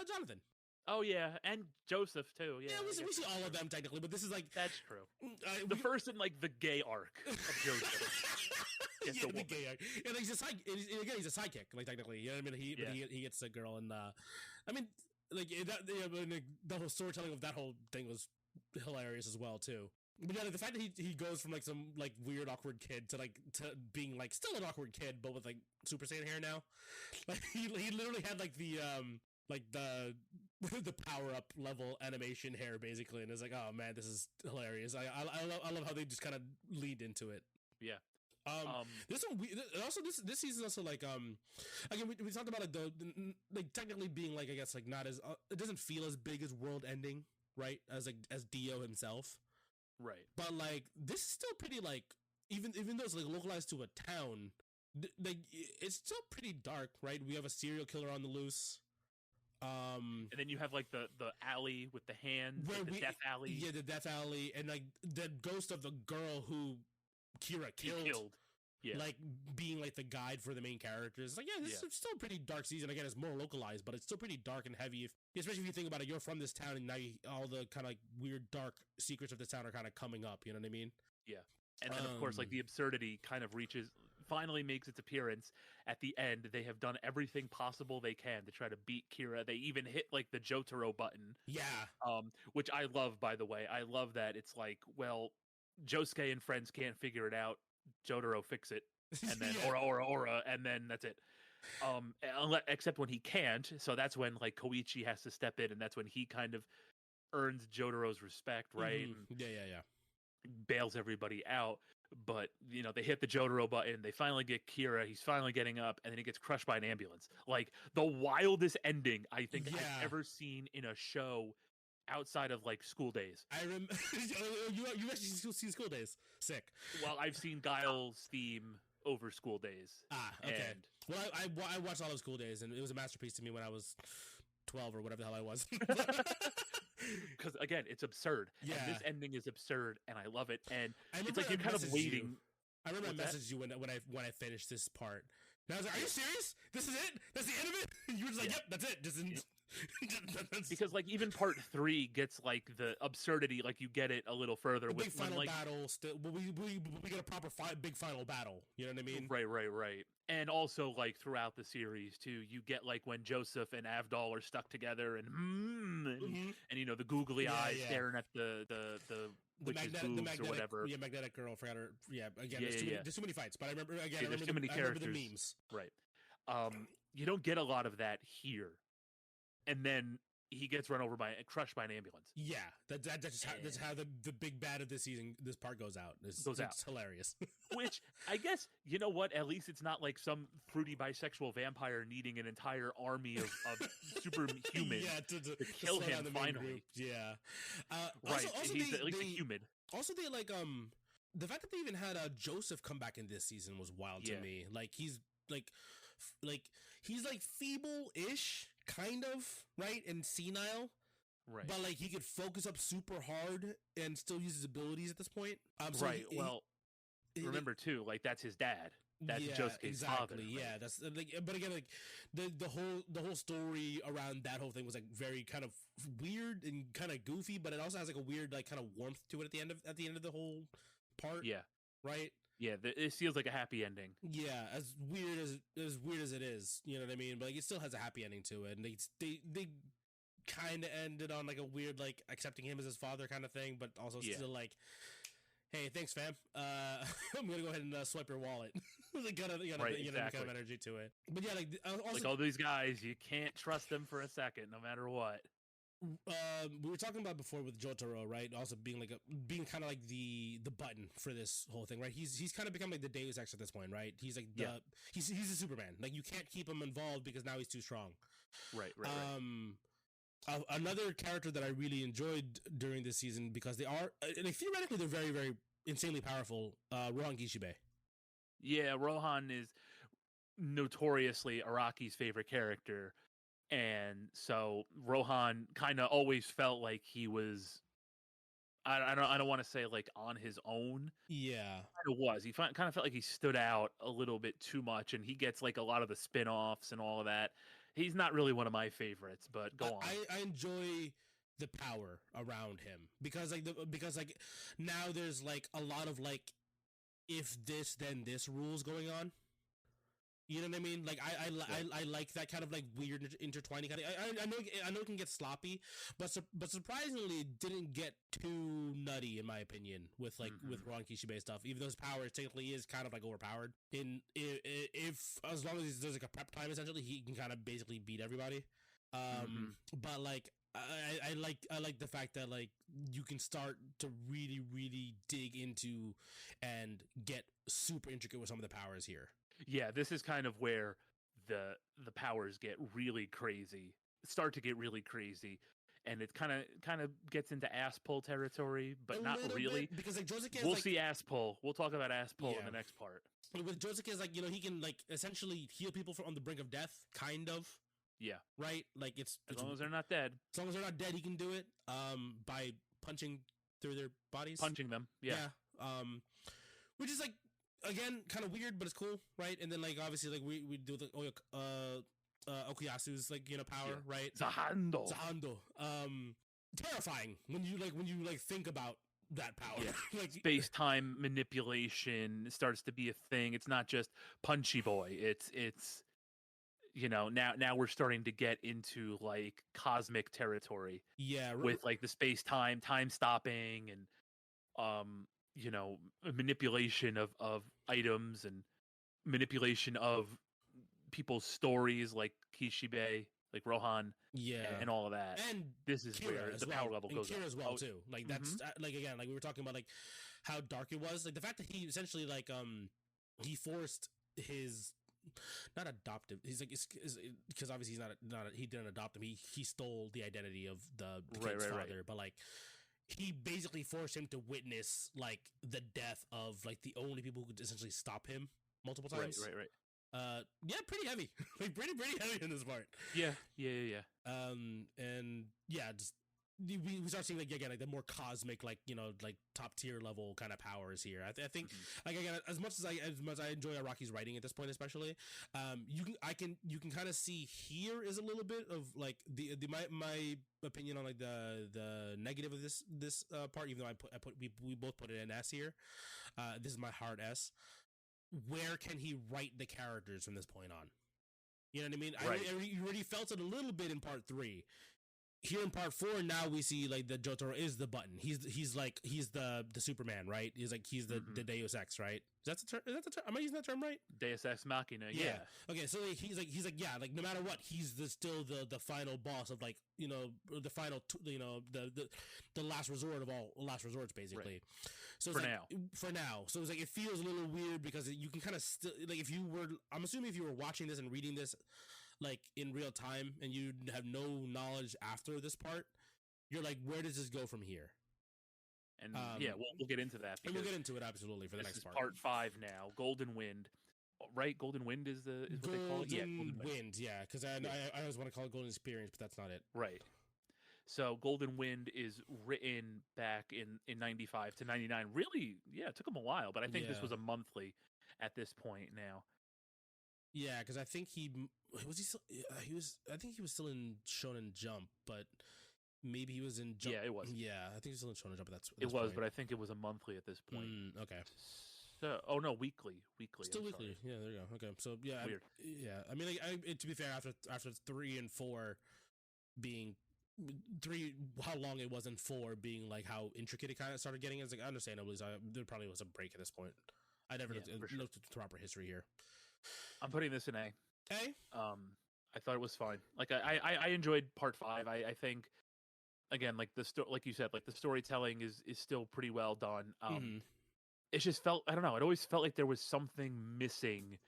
Jonathan. Oh yeah, and Joseph too. Yeah, we see all of them technically, but this is like that's true. The first in like the gay arc of JoJo. The gay arc, and he's a sidekick. Like technically, you know what I mean. He gets a girl, and I mean, like the whole storytelling of that whole thing was hilarious as well too. But yeah, like, the fact that he goes from like some like weird awkward kid to being like still an awkward kid, but with like Super Saiyan hair now. Like he literally had like the power up level animation hair basically, and it's like, oh man, this is hilarious. I love how they just kind of lead into it. Yeah. This one also this season also like again we talked about the like technically being like I guess like not as it doesn't feel as big as world ending, right, as Dio himself. Right. But like this is still pretty like even though it's like localized to a town, like it's still pretty dark, right? We have a serial killer on the loose. And then you have like the alley with the hands, like the death alley. Yeah, the death alley, and like the ghost of the girl who Kira killed. Yeah. Like being like the guide for the main characters. Like, this is still a pretty dark season. Again, it's more localized, but it's still pretty dark and heavy. Especially if you think about it, you're from this town, and now all the kind of like weird, dark secrets of this town are kind of coming up. You know what I mean? Yeah. And then, of course, like the absurdity kind of finally makes its appearance at the end. They have done everything possible they can to try to beat Kira. They even hit like the Jotaro button. Yeah. Which I love, by the way. I love that it's like, well, Josuke and friends can't figure it out. Jotaro fix it, and then Aura, and then that's it. Except when he can't, so that's when like Koichi has to step in, and that's when he kind of earns Jotaro's respect, right? Mm-hmm. Yeah. Bails everybody out, but they hit the Jotaro button. They finally get Kira. He's finally getting up, and then he gets crushed by an ambulance. Like the wildest ending I think I've ever seen in a show. Outside of like School Days. I remember you actually seen School Days. Sick. Well, I've seen Guile's theme over School Days. Okay. Well, I watched all of School Days, and it was a masterpiece to me when I was 12 or whatever the hell I was. Because again, it's absurd. Yeah. And this ending is absurd, and I love it. And it's like you're kind of waiting. I remember I messaged you when I finished this part. And I was like, "Are you serious? This is it? That's the end of it?" And you were just like, "Yep, that's it." Because like even part 3 gets like the absurdity, like you get it a little further the with big final like, battle. Still, we get a proper big final battle. You know what I mean? Right. And also like throughout the series too, you get like when Joseph and Avdol are stuck together, and the googly eyes staring at the witch's boobs or whatever. Yeah, magnetic girl. Forgot her. Yeah, again, there's too many fights, but I remember there's too many characters. I remember the memes. Right. You don't get a lot of that here. And then he gets run over crushed by an ambulance. Yeah, that's how the big bad of this season, this part goes out. It's hilarious. Which, I guess, you know what? At least it's not like some fruity bisexual vampire needing an entire army of superhumans to kill him finally. Yeah. Right, also he's at least a human. Also, they like, the fact that they even had Joseph come back in this season was wild to me. Like, he's he's feeble-ish, kind of, right? And senile. Right. But like he could focus up super hard and still use his abilities at this point. Remember too, like that's his dad. That's Josuke's father. Right? Yeah, that's like, but again, like the whole story around that whole thing was like very kind of weird and kind of goofy, but it also has like a weird like kind of warmth to it at the end of the whole part. Yeah, right. Yeah, it feels like a happy ending. Yeah, as weird as it is, you know what I mean. But like, it still has a happy ending to it, and they kind of ended on like a weird like accepting him as his father kind of thing, but also still like, hey, thanks, fam. I'm gonna go ahead and swipe your wallet. Like, exactly. Kind of energy to it. But yeah, like also, like all these guys, you can't trust them for a second, no matter what. We were talking about before with Jotaro, right? Also being kind of like the button for this whole thing, right? He's kind of become like the Deus Ex at this point, right? He's like he's a Superman. Like, you can't keep him involved because now he's too strong. Right. Another character that I really enjoyed during this season, because they are like, theoretically they're very, very insanely powerful. Rohan Kishibe. Yeah, Rohan is notoriously Araki's favorite character. And so Rohan kind of always felt like he was, I don't want to say like on his own. Yeah, kind of was. He kind of felt like he stood out a little bit too much, and he gets like a lot of the spin-offs and all of that. He's not really one of my favorites, but go on. I enjoy the power around him because now there's like a lot of like, if this then this rules going on. You know what I mean? Like, I like that kind of like weird intertwining kind of. I know it can get sloppy, but surprisingly, it didn't get too nutty in my opinion with like with Rohan Kishibe stuff. Even though his power technically is kind of like overpowered. If as long as there's like a prep time, essentially, he can kind of basically beat everybody. But like, I like the fact that like you can start to really, really dig into and get super intricate with some of the powers here. Yeah, this is kind of where the powers get really crazy, start to get really crazy, and it kind of gets into ass pull territory, but not really. Bit, because like Josuke, we'll see ass pull. We'll talk about ass pull in the next part. But with Josuke, is like, you know, he can like essentially heal people from on the brink of death, kind of. Yeah. Right. Like it's as long as they're not dead. As long as they're not dead, he can do it. By punching through their bodies. Punching them. Yeah. Which is like, again, kind of weird, but it's cool, right? And then like obviously like we do the Okuyasu's like, you know, power, right? Zahando. Terrifying when you think about that power. Yeah. Like space-time manipulation starts to be a thing. It's not just punchy boy. It's you know, now we're starting to get into like cosmic territory. Yeah, with like the space-time stopping and you know, manipulation of items and manipulation of people's stories, like Kishibe, like Rohan, and all of that. And this is Kira where the power level goes Kira up. as well too. Like that's like, again, like we were talking about like how dark it was. Like the fact that he essentially like he forced his not adoptive. He's like because obviously he's not he didn't adopt him. He stole the identity of the kid's father, but like. He basically forced him to witness like the death of like the only people who could essentially stop him multiple times. Right. Yeah, pretty heavy. Like pretty heavy in this part. Yeah. And yeah, just we start seeing like again like the more cosmic, like, you know, like top tier level kind of powers here. I think like again, as much as I enjoy Araki's writing at this point, especially, you can kind of see here is a little bit of like my opinion on like the negative of this part, even though we both put it in S here. This is my hard S. Where can he write the characters from this point on? You know what I mean? Right. I already felt it a little bit in part 3. Here in part 4, now we see like the Jotaro is the button. He's the Superman, right? He's the Deus Ex, right? Is that the term? Am I using that term right? Deus Ex Machina. Yeah. Okay, so like, he's like yeah, like no matter what, he's still the final boss of like, you know, the final you know the last resort of all last resorts basically. Right. So it's for now, so it's like it feels a little weird because you can kind of still like I'm assuming if you were watching this and reading this like in real time and you have no knowledge after this part, you're like, where does this go from here? And we'll get into that. And we'll get into it absolutely for the next part. Part 5 now. Golden Wind, right? Golden Wind is what they call it. Yeah, Golden Wind. Yeah, because I always want to call it Golden Experience, but that's not it. Right. So Golden Wind is written back in 95 to 99. Really, yeah, it took them a while, but I think this was a monthly. at this point now. Yeah, because I think he still, he was. I think he was still in Shonen Jump, but maybe he was in Jump. Yeah, it was. Yeah, I think he was still in Shonen Jump. It was, but I think it was a monthly at this point. Okay. So, oh no, weekly. Still I'm weekly. sorry. Yeah, there you go. Okay, so yeah, Weird. I mean, like, to be fair, after 3 and 4 being 3, how long it was, in 4 being like how intricate it kind of started getting, it's like understandably, there probably was a break at this point. I never looked at the proper history here. I'm putting this in A. A. I thought it was fine. Like I enjoyed part 5. I think again, like like you said, like the storytelling is still pretty well done. It just felt, I don't know, it always felt like there was something missing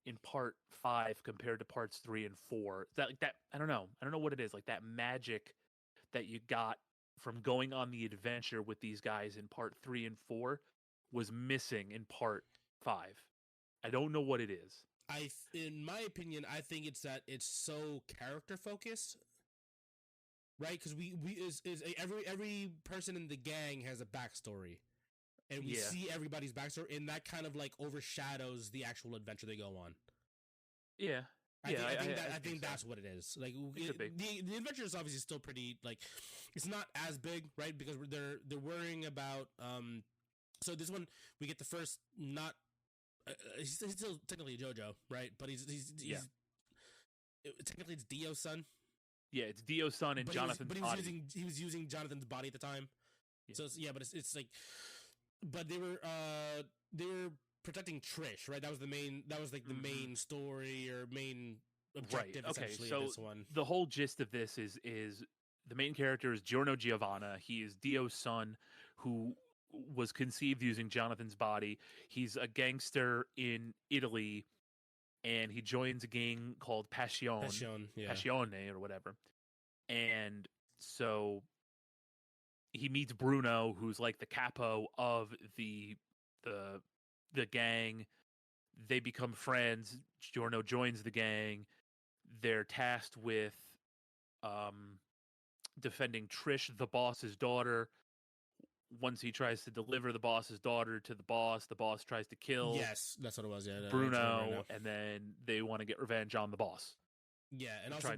in part 5 compared to parts 3 and 4. That I don't know what it is, like that magic that you got from going on the adventure with these guys in part 3 and 4 was missing in part 5. I don't know what it is. In my opinion, I think it's that it's so character focused, right? Because every person in the gang has a backstory, and we see everybody's backstory, and that kind of like overshadows the actual adventure they go on. Yeah. I think that's what it is. Like the adventure is obviously still pretty, like, it's not as big, right? Because they're worrying about so this one we get the first, not he's still technically a JoJo, right? But he's technically it's Dio's son. Yeah, it's Dio's son and Jonathan's body. He was using Jonathan's body at the time. Yeah. So but it's like, but they were protecting Trish, right? That was the main story or main objective, right. Okay, essentially, so of this one. The whole gist of this is the main character is Giorno Giovanna. He is Dio's son who was conceived using Jonathan's body. He's a gangster in Italy, and he joins a gang called Passione or whatever. And so he meets Bruno, who's like the capo of the gang. They become friends. Giorno joins the gang. They're tasked with defending Trish, the boss's daughter. Once he tries to deliver the boss's daughter to the boss tries to kill. Yes, that's what it was. Yeah, Bruno, and then they want to get revenge on the boss. Yeah, and also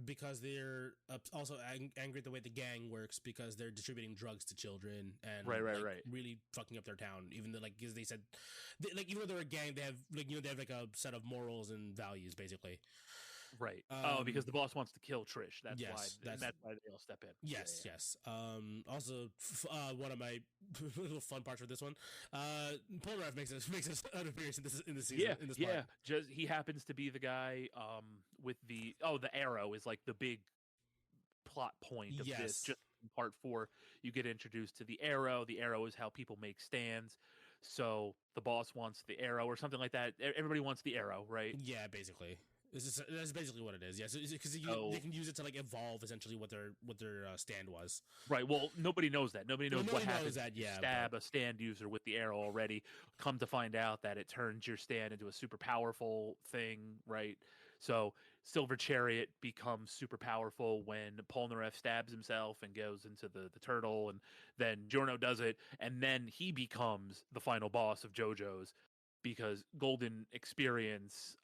because they're also angry at the way the gang works, because they're distributing drugs to children and really fucking up their town. Even though, like, as they said, even though they're a gang, they have like a set of morals and values, basically. Right. Because the boss wants to kill Trish. That's why they all step in. Yes. Also, one of my little fun parts for this one, Polnareff makes an appearance in the season. Part. Just he happens to be the guy with the arrow is like the big plot point of this. Just in part 4, you get introduced to the arrow. The arrow is how people make stands. So the boss wants the arrow or something like that. Everybody wants the arrow, right? Yeah, basically. That's basically what it is. Yeah, because they can use it to like evolve essentially what their stand was. Right. Well, nobody knows that. Nobody knows what happens. Stab a stand user with the arrow already. Come to find out that it turns your stand into a super powerful thing. Right. So Silver Chariot becomes super powerful when Polnareff stabs himself and goes into the turtle, and then Giorno does it, and then he becomes the final boss of JoJo's. Because Golden Experience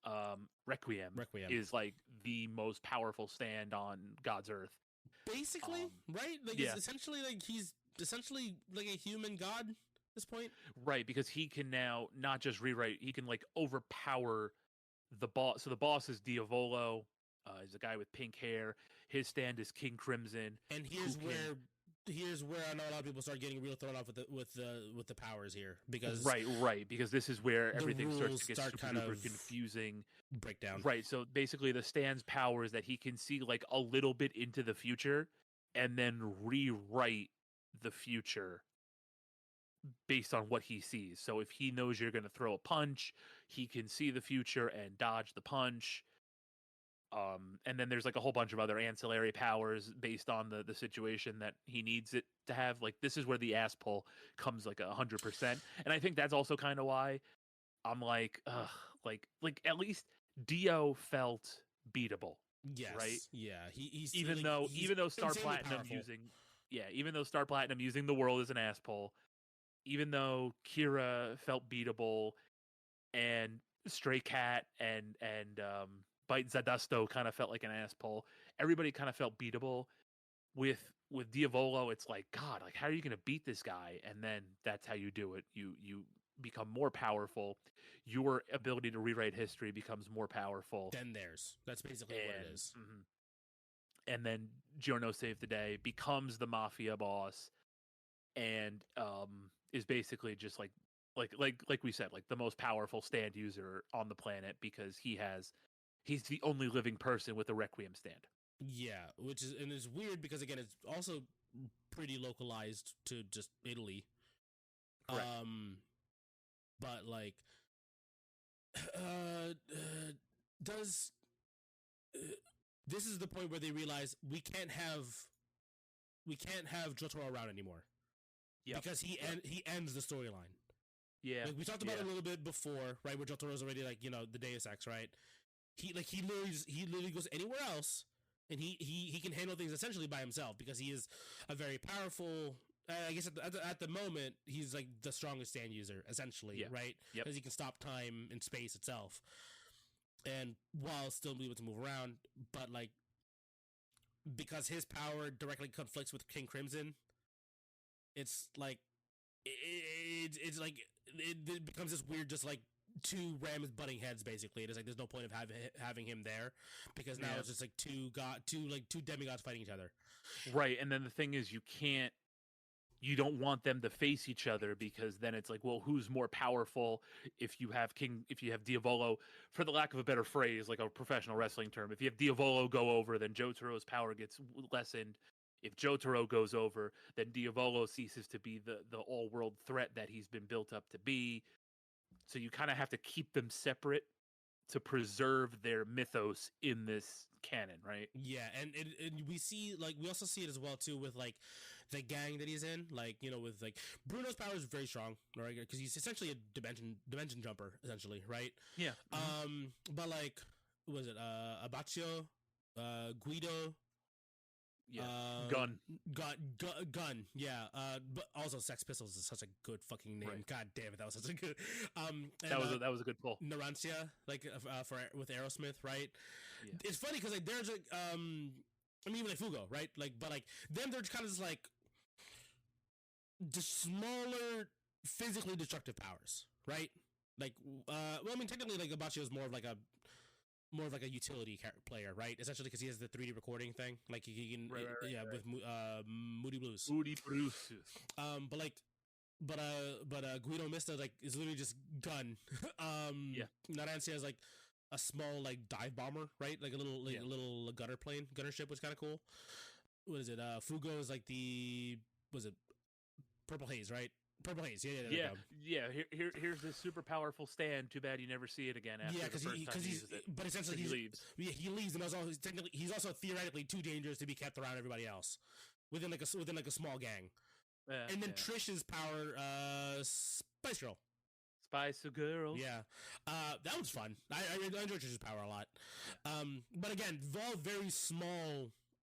Requiem is like the most powerful stand on God's Earth. Basically, right? Like, it's essentially like he's essentially like a human god at this point. Right, because he can now not just rewrite, he can like overpower the boss. So the boss is Diavolo. He's a guy with pink hair. His stand is King Crimson. And here's where I know a lot of people start getting real thrown off with the powers here, because right, because this is where everything starts to get super confusing. Breakdown. Right, so basically the stand's power is that he can see like a little bit into the future and then rewrite the future based on what he sees. So if he knows you're going to throw a punch, he can see the future and dodge the punch. And then there's like a whole bunch of other ancillary powers based on the situation that he needs it to have. Like, this is where the ass pull comes like 100%. And I think that's also kind of why I'm like, like at least Dio felt beatable. Yes. Right. Yeah. He's even though Star Platinum using the world as an ass pull, even though Kira felt beatable, and Stray Cat and Bite Zadusto kind of felt like an ass pull. Everybody kind of felt beatable. With Diavolo, it's like, God, like how are you going to beat this guy? And then that's how you do it. You become more powerful. Your ability to rewrite history becomes more powerful. Then that's basically what it is. Mm-hmm. And then Giorno Save the Day becomes the mafia boss, and is basically just like we said, like the most powerful stand user on the planet because he's the only living person with a Requiem stand. Yeah, which is, and it's weird because again, it's also pretty localized to just Italy. Correct. But like, does this is the point where they realize we can't have Jotaro around anymore. Yeah, because he ends the storyline. Yeah, like we talked about it a little bit before, right? Where Jotaro's already like, you know, the Deus Ex, right? He literally goes anywhere else, and he can handle things essentially by himself because he is a very powerful. I guess at the moment he's like the strongest stand user essentially, right? Because he can stop time and space itself, and while still be able to move around, but like because his power directly conflicts with King Crimson, it's like it's like it becomes this weird, just like two rams butting heads. Basically, it is like there's no point of having him there because now it's just like two demigods fighting each other. Right, and then the thing is, you don't want them to face each other because then it's like, well, who's more powerful? If you have Diavolo, for the lack of a better phrase, like a professional wrestling term, if you have Diavolo go over, then Jotaro's power gets lessened. If Jotaro goes over, then Diavolo ceases to be the all-world threat that he's been built up to be. So you kind of have to keep them separate to preserve their mythos in this canon, right? Yeah, and we also see it as well too with like the gang that he's in, like, you know, with like Bruno's power is very strong, right? Because he's essentially a dimension jumper, essentially, right? Yeah. But like, what was it Abaccio, Guido? Yeah, Gun. Yeah. But also Sex Pistols is such a good fucking name. Right. God damn it, that was such a good. That was a good pull. Narancia, like with Aerosmith, right? Yeah. It's funny because like there's like I mean, even like Fugo, right? Like, but like them, they're kind of just like just smaller, physically destructive powers, right? Like, well, I mean, technically, like Abaccio is more of like a utility player, right? Essentially, because he has the 3D recording thing, like he can, with Moody Blues. But Guido Mista like is literally just gun. Narancia is like a small like dive bomber, right? Like a little gunner ship, which is kind of cool. What is it? Fugo is like Purple Haze, right? Purple Haze, Here's this super powerful stand. Too bad you never see it again. After but essentially he leaves. He leaves, and he's also theoretically too dangerous to be kept around everybody else within like a small gang. And then Trish's power, Spice Girl. Spice Girl. Yeah, that was fun. I enjoyed Trish's power a lot. But again, all very small,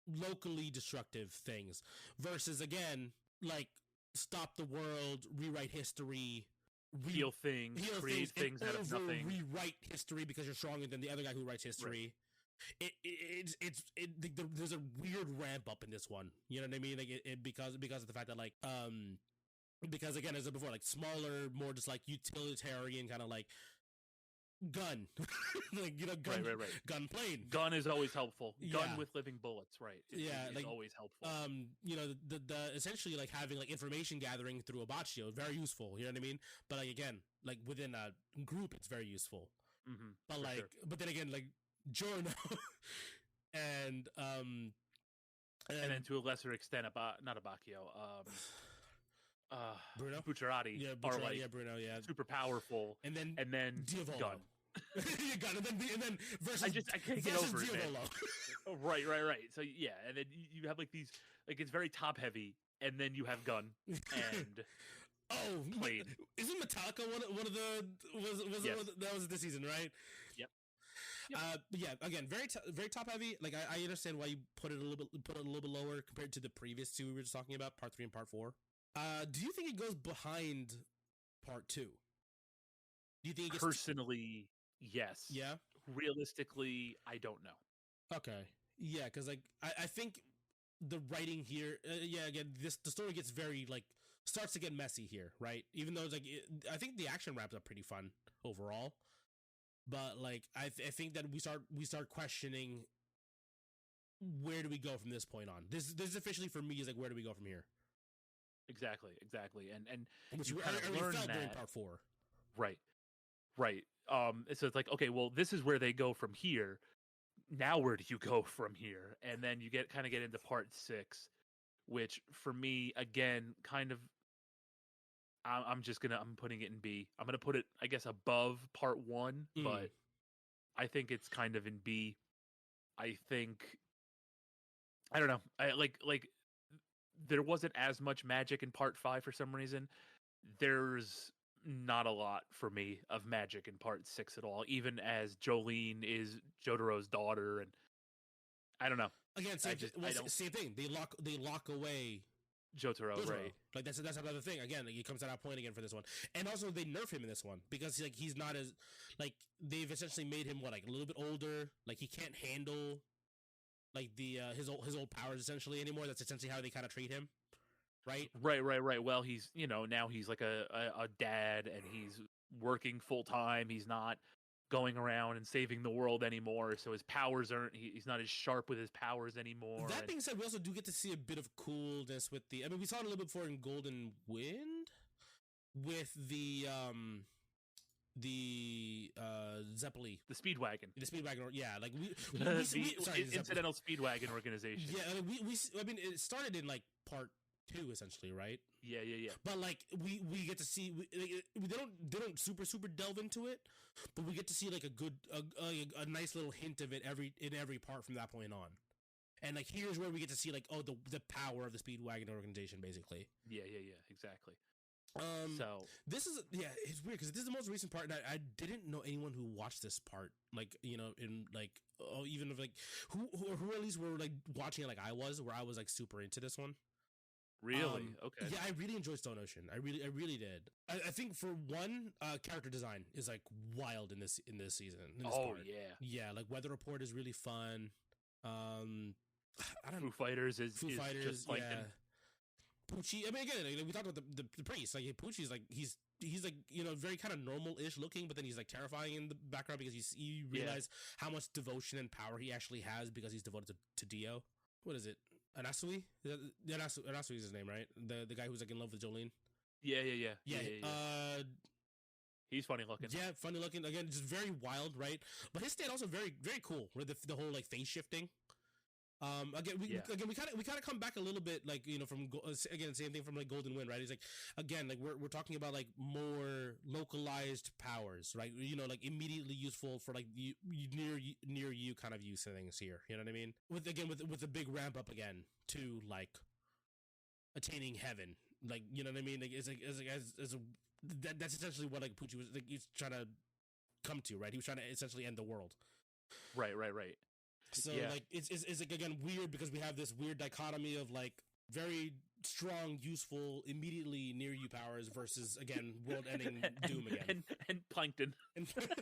locally destructive things. Versus again, like, stop the world, rewrite history, heal things, create things out of nothing, rewrite history because you're stronger than the other guy who writes history. Right. There's a weird ramp up in this one. You know what I mean? Like because of the fact that like because again, as I said before, like smaller, more just like utilitarian kind of like gun, like, you know, gun, right. Gun plane. Gun is always helpful. Gun with living bullets, right? It's like always helpful. You know, the essentially like having like information gathering through Abaccio, very useful. You know what I mean? But like again, like within a group, it's very useful. Mm-hmm, but like, but then again, like Giorno and then to a lesser extent, not Abacchio, Bruno Bucciarati, are like Bruno, super powerful, and then Diavolo. Gun. and then versus I can't get over it, man. Right. So and then you have like these, like, it's very top heavy, and then you have Gun and Plane. Isn't Metallica one of the that was this season, right? Yep. Again, very top heavy. Like I understand why you put it a little bit lower compared to the previous two we were just talking about, part 3 and part 4. Do you think it goes behind part 2? Do Do you think it gets personally, yes. Yeah. Realistically, I don't know. Okay. Yeah, because like I think the writing here, again, the story gets very like starts to get messy here, right? Even though it's like I think the action wraps up pretty fun overall, but like I think that we start questioning where do we go from this point on. This officially for me is like where do we go from here? Exactly, and Which you we kind of learn felt that during part 4. right. So it's like, okay, well, this is where they go from here. Now where do you go from here? And then you get into part 6, which for me, again, kind of, I'm putting it in B. I'm gonna put it, I guess, above part 1, but I think it's kind of in B. I think, I don't know. I like there wasn't as much magic in part 5 for some reason. There's not a lot for me of magic in part 6 at all, even as Jolene is Jotaro's daughter, and I don't know. Again, same thing. They lock away Jotaro, right? Like that's another thing. Again, like, he comes at that point again for this one, and also they nerf him in this one because like he's not as like they've essentially made him like a little bit older. Like he can't handle like the his old powers essentially anymore. That's essentially how they kind of treat him, right? Right. Well, he's now he's like a dad, and he's working full time. He's not going around and saving the world anymore, so his powers aren't. He's not as sharp with his powers anymore. That being said, we also do get to see a bit of coolness with the. I mean, we saw it a little bit before in Golden Wind with the Zeppeli, the Speedwagon, yeah, like the incidental Speedwagon organization. Yeah, I mean, it started in like part 2 essentially, right? Yeah. But like we get to see they don't super delve into it, but we get to see like a nice little hint of it in every part from that point on. And like here's where we get to see like the power of the Speedwagon organization basically. Yeah, exactly. So this is it's weird because this is the most recent part, and I didn't know anyone who watched this part, like in like even if like who at least were like watching it like I was, where I was like super into this one. Really? Okay. Yeah, I really enjoyed Stone Ocean. I really did. I think for one, character design is like wild in this season. Part. Yeah. Like Weather Report is really fun. I don't know. Foo Fighters is just like Poochie. I mean, again, like, we talked about the priest. Like Poochie's like he's like very kind of normal-ish looking, but then he's like terrifying in the background because you realize how much devotion and power he actually has because he's devoted to Dio. What is it? Anasui? Anasui is his name, right? The guy who's like in love with Jolene. Yeah. He's funny looking. Yeah, funny looking. Again, just very wild, right? But his stand also very cool. With the whole like face shifting. Again, we kind of come back a little bit, like from again, same thing from like Golden Wind, right? It's like again, like we're talking about like more localized powers, right? Like immediately useful for like near you kind of use things here. You know what I mean? With a big ramp up again to like attaining heaven, like you know what I mean? Like that's essentially what like Poochie was like. He's trying to come to, right? He was trying to essentially end the world. Right. So like it's like again weird because we have this weird dichotomy of like very strong, useful, immediately near you powers versus again world-ending doom again and plankton. Exactly,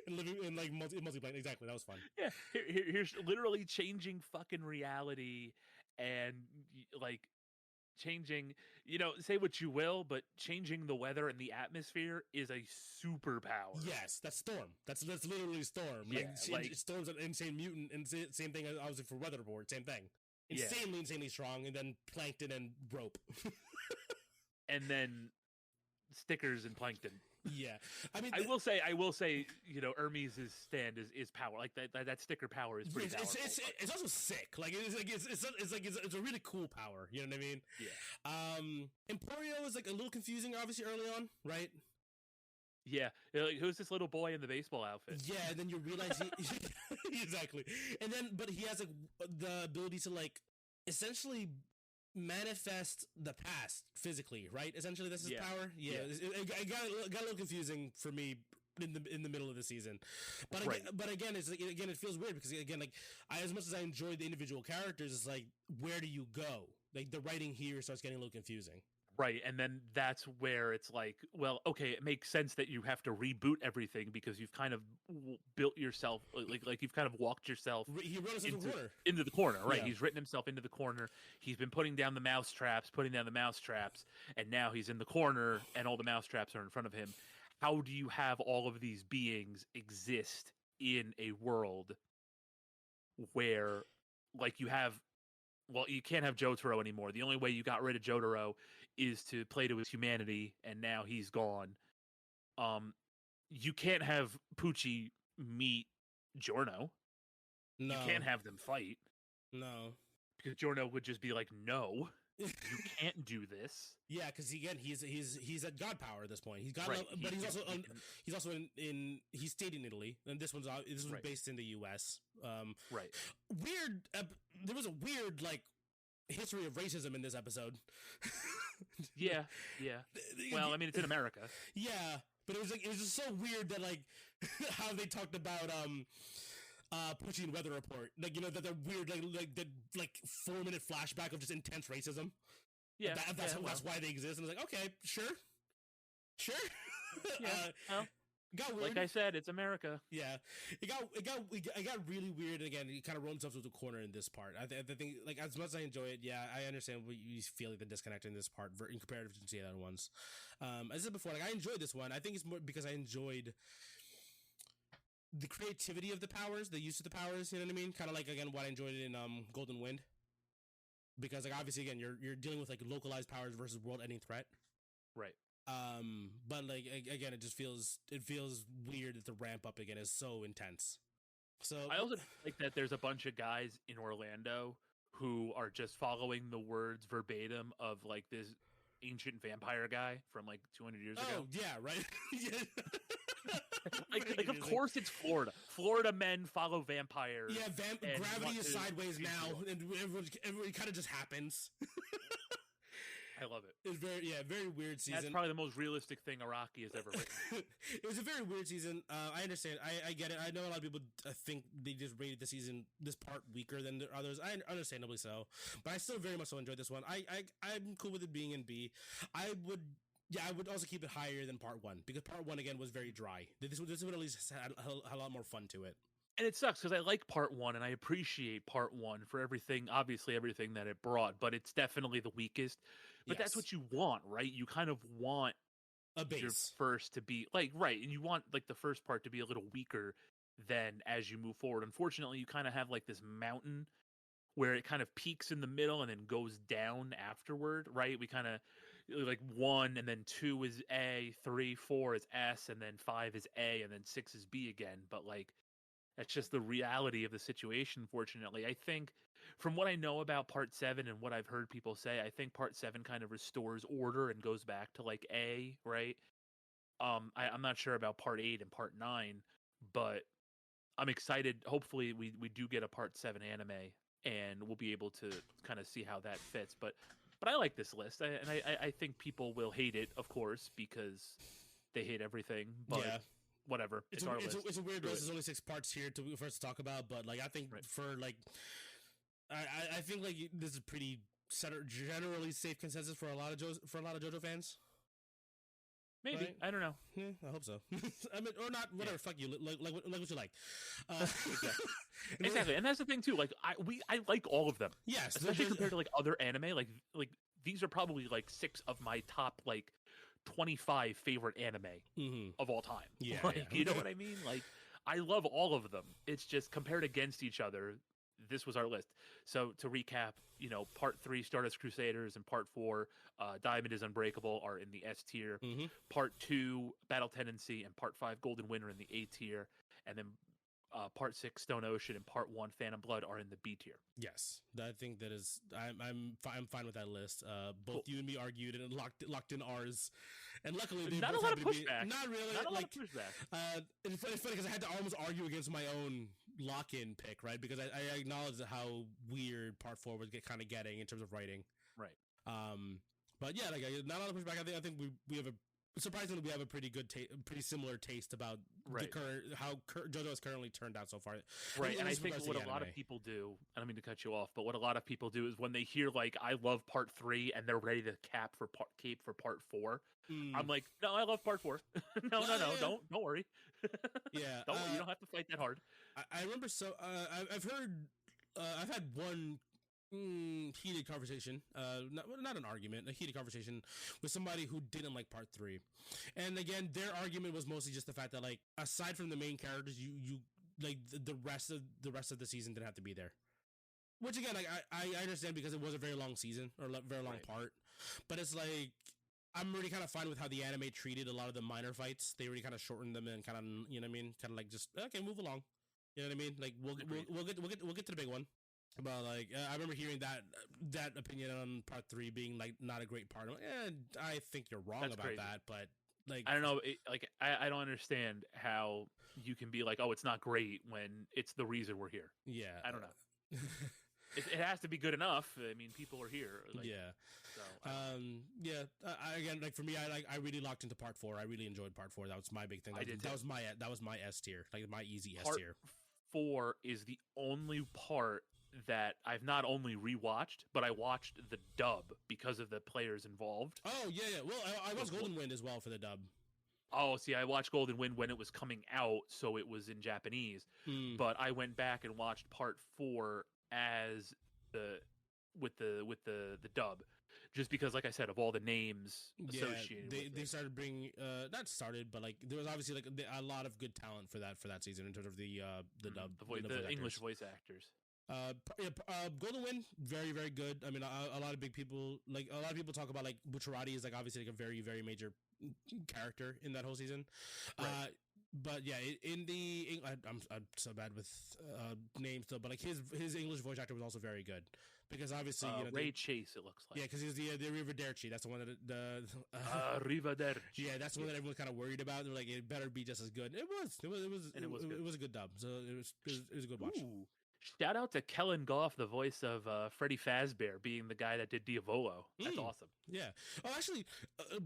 and living in like multi-planet. Exactly, that was fun. Yeah, here's literally changing fucking reality and like changing. Say what you will, but changing the weather and the atmosphere is a superpower. Yes, that's Storm. That's literally Storm. Yeah, like Storm's an insane mutant, and same thing obviously for Weather Report. Same thing. Insanely strong, and then Plankton and Rope. And then stickers and Plankton. Yeah, I mean, I will say, Hermes' stand is power. Like that sticker power is pretty powerful. It's also sick. Like it's a really cool power. You know what I mean? Yeah. Emporio is like a little confusing, obviously early on, right? Yeah, like, who's this little boy in the baseball outfit? Yeah, and then you realize exactly, and then but he has like the ability to like essentially manifest the past physically, right? Essentially, this is power. Yeah. It got a little confusing for me in the middle of the season, but again, it's like, again, it feels weird because again, like as much as I enjoy the individual characters, it's like where do you go? Like the writing here starts getting a little confusing. Right, and then that's where it's like, well, okay, it makes sense that you have to reboot everything because you've kind of built yourself, like you've kind of walked yourself He wrote us into the corner. Into the corner, right? Yeah. He's written himself into the corner. He's been putting down the mousetraps, and now he's in the corner, and all the mousetraps are in front of him. How do you have all of these beings exist in a world where, like, you have? Well, you can't have Jotaro anymore. The only way you got rid of Jotaro is to play to his humanity, and now he's gone. You can't have Poochie meet Giorno. No. You can't have them fight. No. Because Giorno would just be like, no, you can't do this. Yeah, because again, he's at god power at this point. He's got, Right. but he's also in he stayed in Italy, and this one's right. Based in the U.S. Right. Weird. There was a weird history of racism in this episode. Yeah. Well, I mean, it's in America. Yeah, but it was just so weird that how they talked about Poochie and Weather Report, that the weird the 4-minute flashback of just intense racism. Yeah, that's why they exist. And I was like, okay, sure. Yeah, got weird. Like I said, it's America. Yeah, it got really weird. And again, it kind of rolled itself to the corner in this part. I think as much as I enjoy it, yeah, I understand what you feel the disconnect in this part in comparative to the other ones. As I said before, I enjoyed this one. I think it's more because I enjoyed the creativity of the powers, the use of the powers, you know what I mean? Kind of again, what I enjoyed in Golden Wind. Because obviously, again, you're dealing with localized powers versus world-ending threat. Right. But again, it just feels weird that the ramp up again is so intense. So I also like that there's a bunch of guys in Orlando who are just following the words verbatim of this ancient vampire guy from 200 years ago. Oh yeah, right. Yeah. Of course it's Florida. Florida men follow vampires. Yeah, gravity is sideways now, and everyone kind of just happens. I love it. It's very weird season. That's probably the most realistic thing Araki has ever written. It was a very weird season. I understand. I get it. I know a lot of people think they just rated this part weaker than the others. Understandably so, but I still very much so enjoyed this one. I'm cool with it being in B. I would also keep it higher than part 1 because part 1 again was very dry. This would at least had a lot more fun to it. And it sucks because I like part 1 and I appreciate part 1 for everything that it brought, but it's definitely the weakest. But That's what you want, right? You kind of want a base. Your first to be right, and you want the first part to be a little weaker than as you move forward. Unfortunately, you kind of have this mountain where it kind of peaks in the middle and then goes down afterward, right? We kind of 1 and then 2 is A, 3, 4 is S, and then 5 is A, and then 6 is B again. But that's just the reality of the situation, fortunately. I think from what I know about part 7 and what I've heard people say, I think part 7 kind of restores order and goes back to A, right? I'm not sure about part 8 and part 9, but I'm excited. Hopefully we do get a part 7 anime and we'll be able to kind of see how that fits. But I like this list, and I think people will hate it, of course, because they hate everything. But whatever, it's our list. It's a weird list. There's only 6 parts here for us to talk about, but I think I think this is pretty generally safe consensus for a lot of JoJo fans. Maybe, right? I don't know. Yeah, I hope so. I mean, or not. Whatever. Fuck you. Like what you like. Exactly, and that's the thing too. I like all of them. Yes, especially compared to other anime. Like these are probably 6 of my top 25 favorite anime of all time. Yeah, you know what I mean? I love all of them. It's just compared against each other. This was our list. So to recap, part 3 Stardust Crusaders and part 4 Diamond is Unbreakable are in the S tier. Mm-hmm. Part 2 Battle Tendency and part 5 Golden Winter in the A tier, and then part 6 Stone Ocean and part 1 Phantom Blood are in the B tier. Yes, I think that is. I'm fine with that list. Both cool. You and me argued and locked in ours, and luckily they not a lot of pushback. Not really. Not a lot of pushback. It's funny because I had to almost argue against my own lock-in pick, right? Because I acknowledge how weird part 4 was kind of getting in terms of writing. Right. But yeah, not a lot of pushback. I think we have surprisingly, we have a pretty good, pretty similar taste about the current JoJo has currently turned out so far. Right, and I think what a lot of people do, I don't mean to cut you off, but what a lot of people do is when they hear like I love part 3 and they're ready to cape for part 4. I'm like, no, I love part 4. no, don't worry. Yeah, you don't have to fight that hard. I remember. So I've heard, I've had one heated conversation, not an argument, a heated conversation with somebody who didn't like part 3, and again, their argument was mostly just the fact that like aside from the main characters, you like the rest of the season didn't have to be there. Which again, like I understand because it was a very long season or a very long part, but it's like I'm already kind of fine with how the anime treated a lot of the minor fights. They already kind of shortened them and kind of, you know what I mean, kind of like just okay, move along. You know what I mean? Like we'll get to the big one. But like I remember hearing that opinion on part 3 being like not a great part. I'm like, I think you're wrong about crazy. That, but like I don't know, I don't understand how you can be like, oh, it's not great when it's the reason we're here. Yeah, I don't know. It has to be good enough. I mean, people are here. Like, yeah. So, again, like for me, I really locked into part 4. I really enjoyed part 4. That was my big thing. That was my S tier, like my easy S tier. Part 4 is the only part that I've not only rewatched, but I watched the dub because of the players involved. Oh yeah. Well, I watched Golden Wind as well for the dub. Oh, see, I watched Golden Wind when it was coming out, so it was in Japanese. But I went back and watched part 4 as with the dub, just because, like I said, of all the names associated. They started bringing not started, but like there was obviously like a lot of good talent for that season in terms of the dub, the English voice actors. Golden Wind, very very good. I mean, a lot of people talk about like Bucciarati is like obviously like a very very major character in that whole season. Right. But yeah, I'm so bad with names though. But like his English voice actor was also very good because obviously Ray Chase, it looks like. Yeah, because he's the Arrivederci. That's the one that Arrivederci. Yeah, that's the one that everyone's kind of worried about. They're like, it better be just as good. It was a good dub. So it was a good watch. Ooh. Shout out to Kellen Goff, the voice of Freddy Fazbear, being the guy that did Diavolo. That's awesome. Yeah. Oh, actually,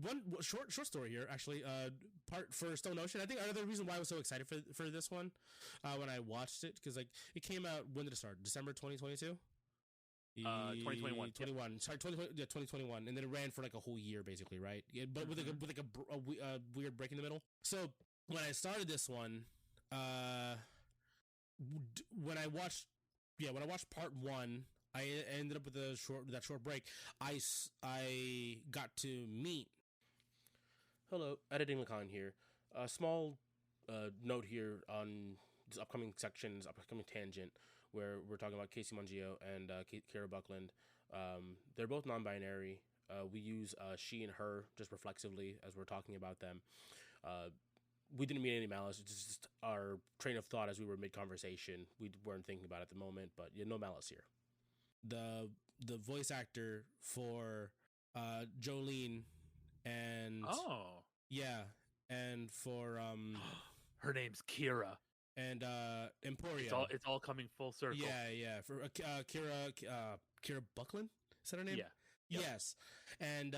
one short story here. Actually, part for Stone Ocean. I think another reason why I was so excited for this one when I watched it, because like it came out, when did it start? December 2022. 2021. 21. Sorry, 2021, and then it ran for like a whole year, basically, right? Yeah, but with a weird break in the middle. So when I started this one, when I watched part 1, I ended up with that short break. I got to meet. Hello, editing Lakan here. A small note here on this upcoming tangent where we're talking about Casey Mungio and Kira Buckland. They're both non-binary. We use she and her just reflexively as we're talking about them. We didn't mean any malice. It's just our train of thought as we were mid-conversation. We weren't thinking about it at the moment, but no malice here. The voice actor for Jolene and and for her name's Kira and Emporio. It's all coming full circle. Yeah. For Kira Buckland, is that her name? Yeah. Yep. Yes, and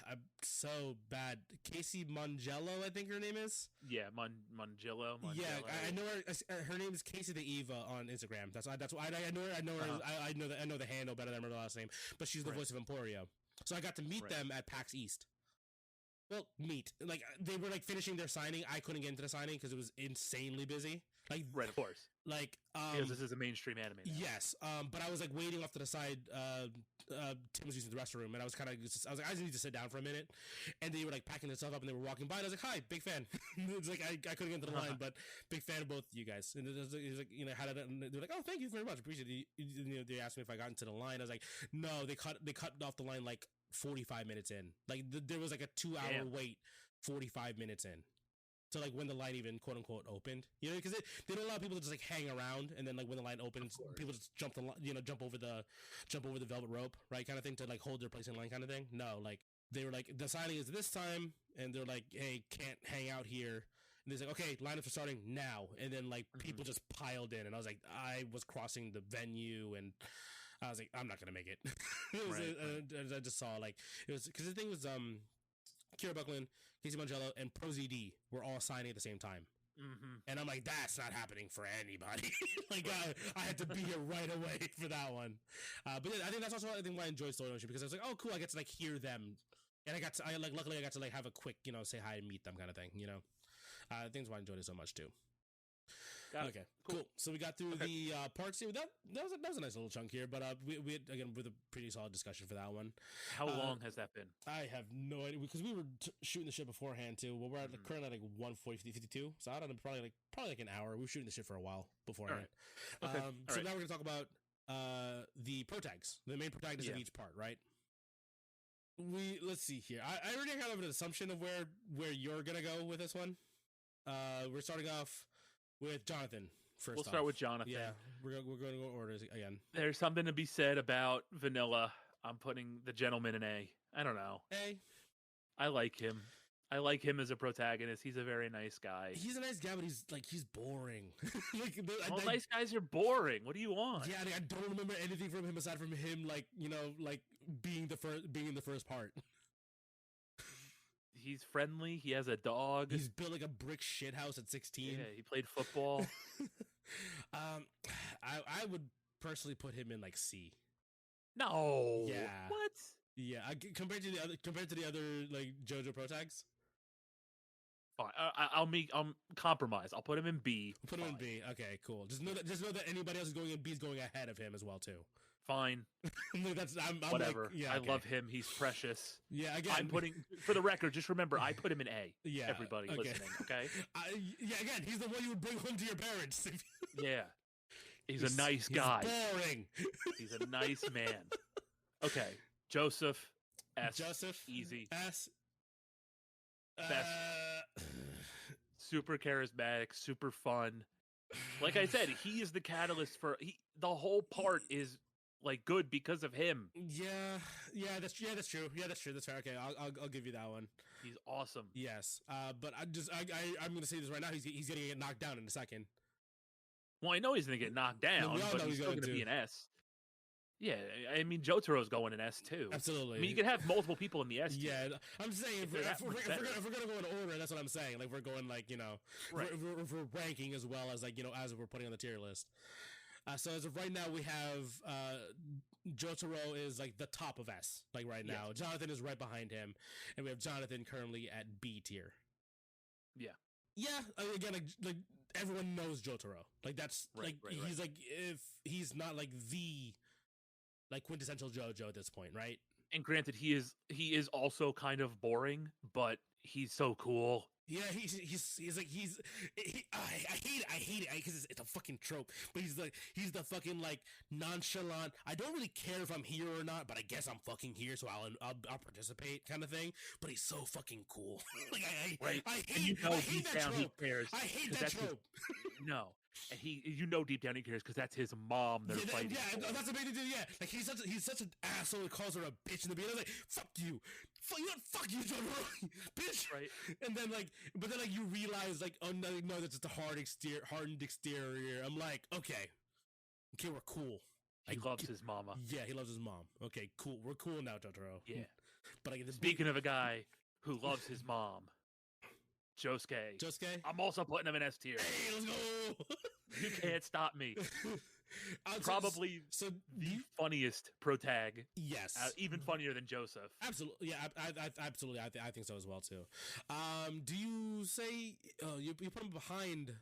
I'm so bad. Casey Mangello, I think her name is. Yeah, Mangello. Yeah, I know her. Her name is Casey the Eva on Instagram. That's why I know her. I know her. I know the handle better than her last name. But she's the voice of Emporio. So I got to meet them at PAX East. Well, like they were like finishing their signing. I couldn't get into the signing because it was insanely busy. Like, right, of course. Like, because this is a mainstream anime now. Yes. But I was like waiting off to the side. Tim was using the restroom, and I was like, I just need to sit down for a minute. And they were like packing their stuff up, and they were walking by, and I was like, hi, big fan. It's like I couldn't get into the line, but big fan of both you guys. And it was like, how did it? And they were like, oh, thank you very much, appreciate it. They asked me if I got into the line. I was like, no. They cut off the line like 45 minutes in. Like there was like a 2-hour wait, 45 minutes in. So like when the line even quote unquote opened, because they don't allow people to just like hang around, and then like when the line opens, people just jump over the velvet rope, right, kind of thing, to like hold their place in line, kind of thing. No, like they were like, the signing is this time, and they're like, hey, can't hang out here. And they're like, okay, lineups are starting now, and then like people just piled in, and I was like, I was crossing the venue, and I was like, I'm not gonna make it. I just saw like it was because the thing was Kira Buckland, Casey Mangello, and Pro ZD were all signing at the same time. Mm-hmm. And I'm like, that's not happening for anybody. Like, I had to be here right away for that one. But yeah, I think that's also why I enjoyed Story Ocean, because I was like, oh, cool, I get to like hear them, and luckily I got to like have a quick, say hi and meet them kind of thing. I think that's why I enjoyed it so much too. Okay, cool. So we got through the parts here. That was a nice little chunk here, but we had, again, with a pretty solid discussion for that one. How long has that been? I have no idea, because we were shooting the shit beforehand too. Well, we're at currently at like 1:40, 52, so I don't know, probably like an hour. We were shooting the shit for a while beforehand. All right. So now we're gonna talk about the pro tags, the main protagonists of each part, right? Let's see here. I already kind of an assumption of where you're gonna go with this one. We're starting off with Jonathan first. We'll start with Jonathan. Yeah, we're going to go orders again. There's something to be said about Vanilla. I'm putting the gentleman in A. I don't know. A. I like him. I like him as a protagonist. He's a very nice guy. He's a nice guy, but he's boring. Nice guys are boring. What do you want? Yeah, I don't remember anything from him aside from him, being in the first part. He's friendly. He has a dog. He's built like a brick shithouse at 16. Yeah, he played football. I would personally put him in like C. No. Yeah. What? Yeah. Compared to the other like JoJo pro tags. Fine. I'll compromise. I'll put him in B. Put him in B. Okay, cool. Just know that anybody else is going in B is going ahead of him as well too. Fine. I'm whatever. Like, I love him. He's precious. Yeah, again. I'm putting, for the record, just remember, I put him in A. Yeah. Everybody listening, okay? Again, he's the one you would bring home to your parents. Yeah. He's a nice guy. Boring. He's a nice man. Okay. Joseph. S. Joseph. Easy. S. Best. Super charismatic. Super fun. Like I said, he is the catalyst for... the whole part is... like good because of him. Yeah, that's true. That's fair. Okay, I'll give you that one. He's awesome. Yes, but I'm gonna say this right now. He's gonna get knocked down in a second. Well, I know he's gonna get knocked down, but he's still gonna be an S. Yeah, I mean Jotaro's going in S too. Absolutely. I mean you could have multiple people in the S. Yeah, I'm saying if we're gonna go in order, that's what I'm saying. Like we're going like right. we're ranking as well as like as we're putting on the tier list. So as of right now, we have Jotaro is like the top of S, like right now. Yes. Jonathan is right behind him, and we have Jonathan currently at B tier. Yeah. Yeah. Again, like everyone knows Jotaro. Like that's right. He's like if he's not like the like quintessential JoJo at this point, right? And granted, he is also kind of boring, but he's so cool. Yeah, I hate it because it's a fucking trope. But he's the fucking like nonchalant. I don't really care if I'm here or not, but I guess I'm fucking here, so I'll participate kind of thing. But he's so fucking cool. Like I hate that trope. He cares. I hate that trope. No. And deep down he cares because that's his mom they're fighting. Yeah, that's what made it do. Yeah, like he's such an asshole. He calls her a bitch in the beginning. I was like, fuck you, fuck you, Jotaro, bitch. Right. And then but then you realize like, oh no, that's just a hardened exterior. I'm like, okay, we're cool. He loves his mama. Yeah, he loves his mom. Okay, cool. We're cool now, Jotaro. Yeah. But speaking of a guy who loves his mom. Josuke. I'm also putting him in S tier. Hey, let's go! You can't stop me. Probably the funniest protag. Yes. Even funnier than Joseph. Absolutely. Yeah, absolutely. I think so as well, too. Do you say... you put him behind...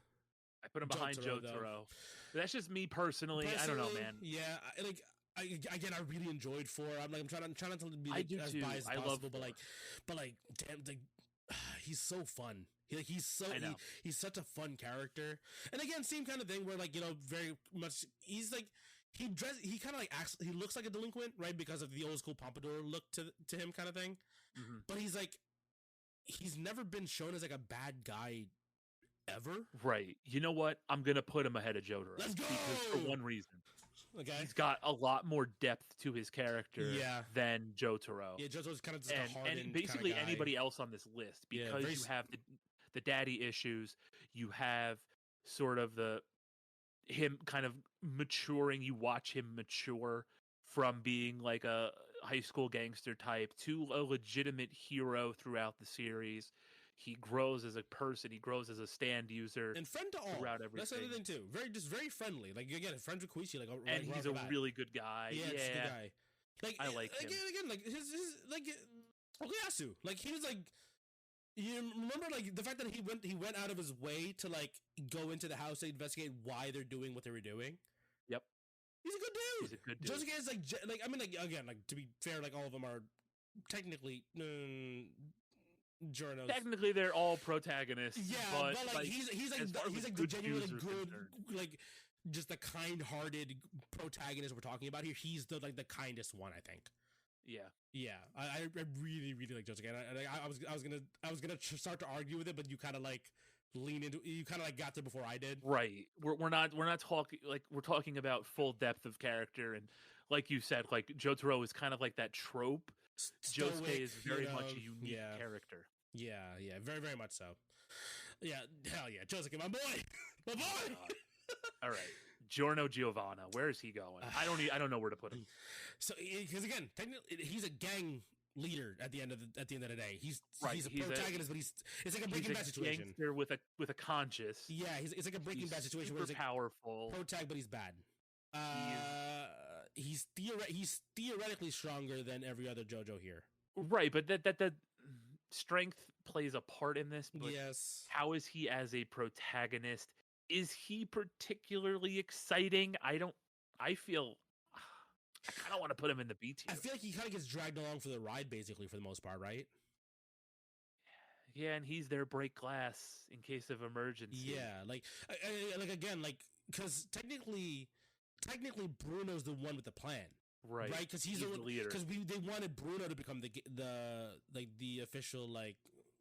I put him behind Jotaro. That's just me personally. I don't know, man. Yeah, I really enjoyed 4. I'm trying not to be as biased as possible, but damn, he's so fun. He's such a fun character. And again, same kind of thing where very much he's like he kind of like acts, he looks like a delinquent, right? Because of the old school pompadour look to him kind of thing. Mm-hmm. But he's never been shown as like a bad guy ever. Right. You know what? I'm going to put him ahead of Jotaro. Let's go! Because for one reason. Okay. He's got a lot more depth to his character than Jotaro. Yeah, Jotaro's kind of just a hardened and basically kind of guy. Anybody else on this list, because you have the daddy issues, you have sort of him kind of maturing. You watch him mature from being like a high school gangster type to a legitimate hero throughout the series. He grows as a person. He grows as a stand user and friend to all. throughout everything. That's the other thing too. Very friendly. Like again, friends with Koichi. And he's a really good guy. Yeah, he's a good guy. Like I like him. Again, like his like Okuyasu. Like he was like, you remember like the fact that he went out of his way to like go into the house to investigate why they're doing what they were doing. Yep. He's a good dude. He's a good dude. Josuke is like I mean like again like to be fair like all of them are technically JoJo's. Technically, they're all protagonists. Yeah, but like he's like the genuinely good, like just the kind-hearted protagonist we're talking about here. He's the like the kindest one, I think. Yeah. I really like Josuke. I was gonna start to argue with it, but you kind of like lean into. You kind of like got there before I did. Right. We're not talking like we're talking about full depth of character, and like you said, like Jotaro is kind of like that trope. Josuke is very much a unique character. Yeah, very much so. Yeah, hell yeah, Josuke, my boy, my boy. All right, Giorno Giovanna, where is he going? I don't know where to put him. So, because again, technically, he's a gang leader at the end of the day. He's a protagonist, but it's like a Breaking Bad situation. Gangster with a conscience. Yeah, it's like a Breaking Bad situation where he's like powerful, protag, but he's bad. He's theoretically stronger than every other JoJo here. Right, but that strength plays a part in this. But yes. How is he as a protagonist? Is he particularly exciting? I kind of want to put him in the B tier. I feel like he kind of gets dragged along for the ride, basically, for the most part, right? Yeah, and he's their break glass in case of emergency. Yeah, like again, like because technically Bruno's the one with the plan. Right, because he's the leader. Because they wanted Bruno to become the official like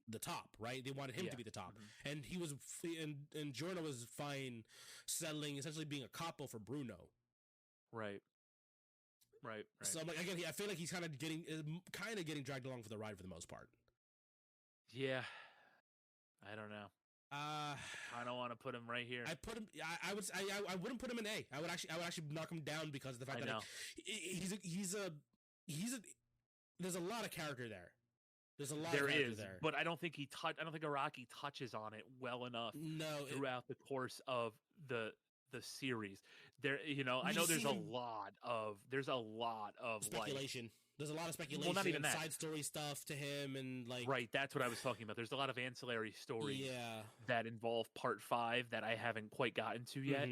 the top, right? They wanted him to be the top, and he was and Giorno was fine settling essentially being a capo for Bruno. Right. So I'm like again, I feel like he's kind of getting dragged along for the ride for the most part. Yeah, I don't know. I don't want to put him right here. I put him. I wouldn't put him in A. I would actually knock him down because of the fact that he's a. There's a lot of character there. There's a lot. There is, there. But I don't think I don't think Araki touches on it well enough. No, throughout the course of the series, there. I know there's a lot of speculation. There's a lot of speculation. Well, not even that. Side story stuff to him and like. Right, that's what I was talking about. There's a lot of ancillary stories that involve Part 5 that I haven't quite gotten to yet.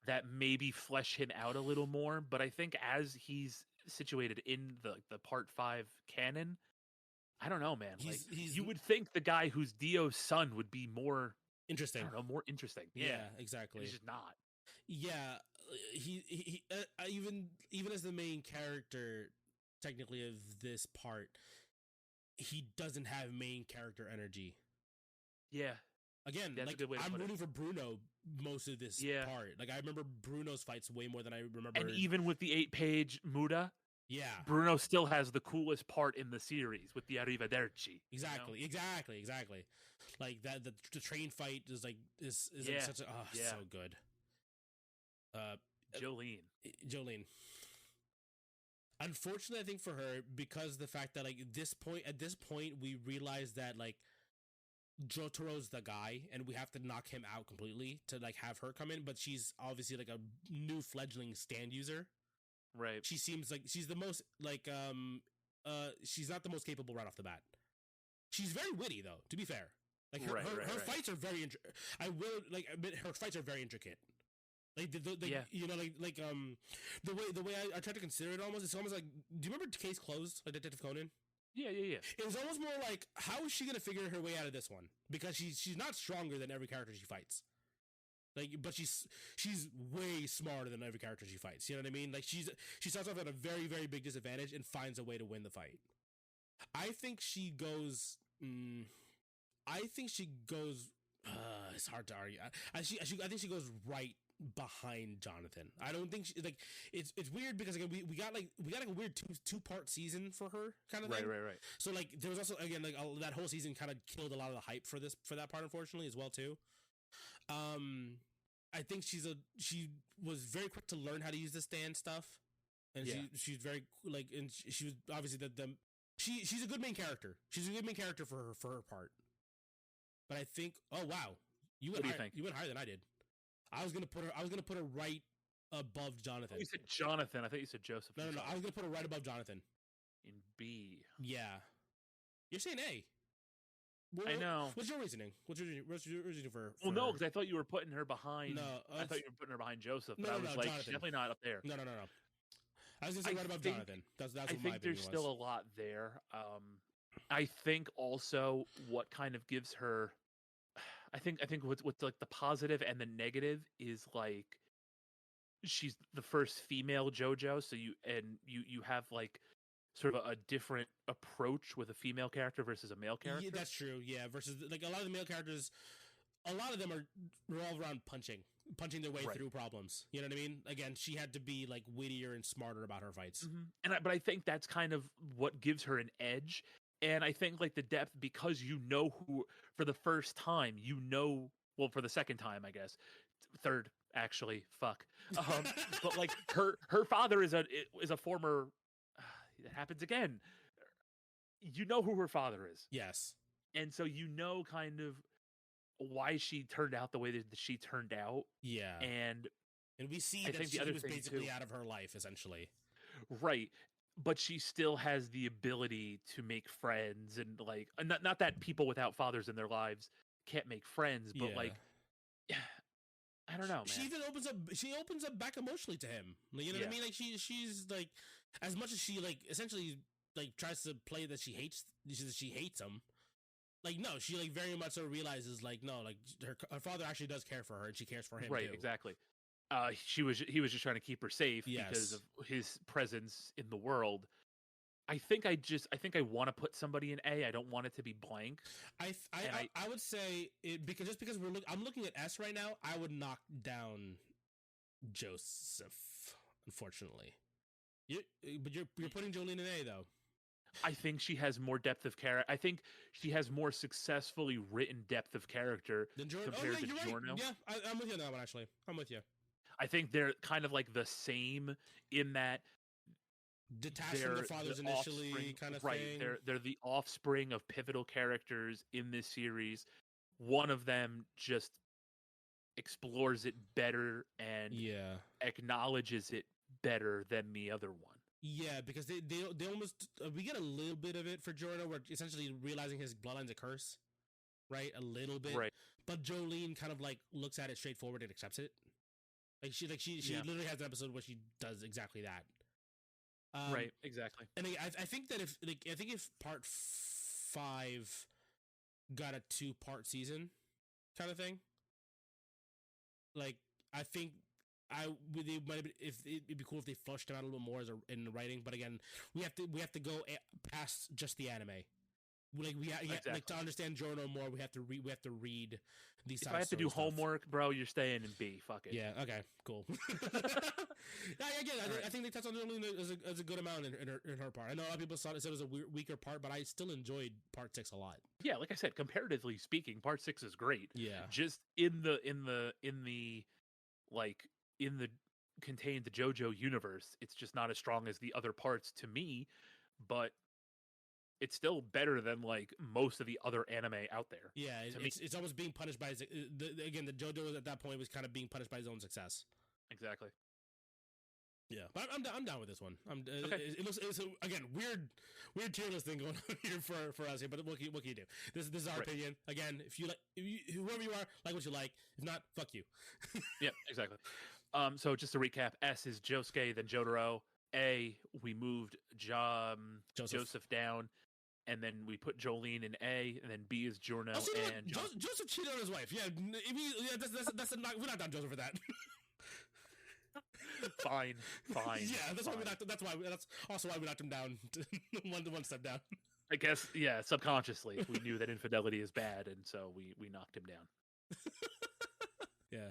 That maybe flesh him out a little more. But I think as he's situated in the Part 5 canon, I don't know, man. You would think the guy who's Dio's son would be more interesting. I don't know, more interesting. Yeah, exactly. He's just not. Yeah, he even as the main character. Technically of this part, he doesn't have main character energy. Yeah. Again, like I'm rooting for Bruno most of this part. Like I remember Bruno's fights way more than I remember. And even with the 8-page Muda, Bruno still has the coolest part in the series with the Arrivederci. Exactly. Like that the train fight is like like such a so good. Jolene. Unfortunately, I think for her, because the fact that like at this point, we realize that like Jotaro's the guy, and we have to knock him out completely to like have her come in. But she's obviously like a new fledgling stand user, right? She seems like she's the most like she's not the most capable right off the bat. She's very witty though. To be fair, like her fights are very. I will like admit her fights are very intricate. Like the the way I tried to consider it it's almost like, do you remember Case Closed, like Detective Conan? Yeah. It was almost more like, how is she gonna figure her way out of this one? Because she's not stronger than every character she fights. Like, but she's way smarter than every character she fights. You know what I mean? Like she starts off at a very, very big disadvantage and finds a way to win the fight. I think she goes. It's hard to argue. I think she goes right behind Jonathan. I don't think she, like it's weird because again we got like a weird two-part season for her kind of thing. Right. So like there was also again like that whole season kind of killed a lot of the hype for that part, unfortunately, as well too. I think she was very quick to learn how to use the stand stuff. and she's very like, and she was obviously she's a good main character. She's a good main character for her part. But I think, oh wow, you went higher than I did. I was gonna put her right above Jonathan. You said Jonathan. I thought you said Joseph. No. I was gonna put her right above Jonathan. In B. Yeah. You're saying A. I know. What's your reasoning? What's your reasoning for Well, no, because I thought you were putting her behind. No, I thought you were putting her behind Joseph, but no, I was like, Jonathan. she's definitely not up there. No. I was gonna say right above Jonathan. That's what my opinion was. I think there's still a lot there. I think also what kind of gives her, I think what's like the positive and the negative is like she's the first female JoJo, so you have like sort of a different approach with a female character versus a male character. Yeah, that's true. Yeah, versus like a lot of the male characters, a lot of them are revolve around punching their way through problems. You know what I mean? Again, she had to be like wittier and smarter about her fights. Mm-hmm. But I think that's kind of what gives her an edge. And I think like the depth, because you know who for the first time, well, for the second time, I guess, third actually, fuck. But like her father is a former. It happens again. You know who her father is. Yes. And so you know kind of why she turned out the way that she turned out. Yeah. And we see that she was basically out of her life, essentially. Right. But she still has the ability to make friends, and like not that people without fathers in their lives can't make friends, but like I don't know, man. She even opens up back emotionally to him. You know what I mean? Like she's like, as much as she like essentially like tries to play that she hates him. Like no, she like very much so realizes like no, like her father actually does care for her, and she cares for him right, too. Exactly. He was just trying to keep her safe because of his presence in the world. I think I want to put somebody in A. I don't want it to be blank. I would say it because I'm looking at S right now. I would knock down Joseph, unfortunately. But you're putting Jolene in A though. I think she has more depth of character. I think she has more successfully written depth of character compared to Giorno. Right. Yeah, I'm with you on that one. Actually, I'm with you. I think they're kind of like the same in that detached from their fathers initially, kind of thing. Right, they're the offspring of pivotal characters in this series. One of them just explores it better and acknowledges it better than the other one. Yeah, because they almost we get a little bit of it for Giorno, where essentially realizing his bloodline's a curse, right? A little bit, right? But Jolene kind of like looks at it straightforward and accepts it. She literally has an episode where she does exactly that. Right, exactly. And I think that if part 5 got a 2-part season kind of thing, like I think it'd be cool if they flushed them out a little more in the writing. But again, we have to go past just the anime. Like exactly. Like to understand Giorno more, we have to read these. If I have to do homework, bro, you're staying in B. Fuck it. Yeah. Okay. Cool. I think they touched on Jolene as a good amount in her part. I know a lot of people said it was a weaker part, but I still enjoyed part 6 a lot. Yeah, like I said, comparatively speaking, part 6 is great. Yeah. Just contained the JoJo universe, it's just not as strong as the other parts to me, but it's still better than like most of the other anime out there. Yeah, it's almost being punished by the JoJo at that point was kind of being punished by his own success. Exactly. Yeah, but I'm down with this one. Okay. It's again weird tier list thing going on here for us here. But what can you do? This is our opinion. Again, if whoever you are, like what you like. If not, fuck you. Yeah, exactly. So just to recap, S is Josuke, then Jotaro. A, we moved Joseph down, and then we put Jolene in A, and then B is Giorno. And Joseph cheated on his wife. Yeah, that's not, we're not done Joseph for that. Fine. Yeah, that's also why we knocked him down one step down. I guess, yeah, subconsciously we knew that infidelity is bad, and so we knocked him down. Yeah,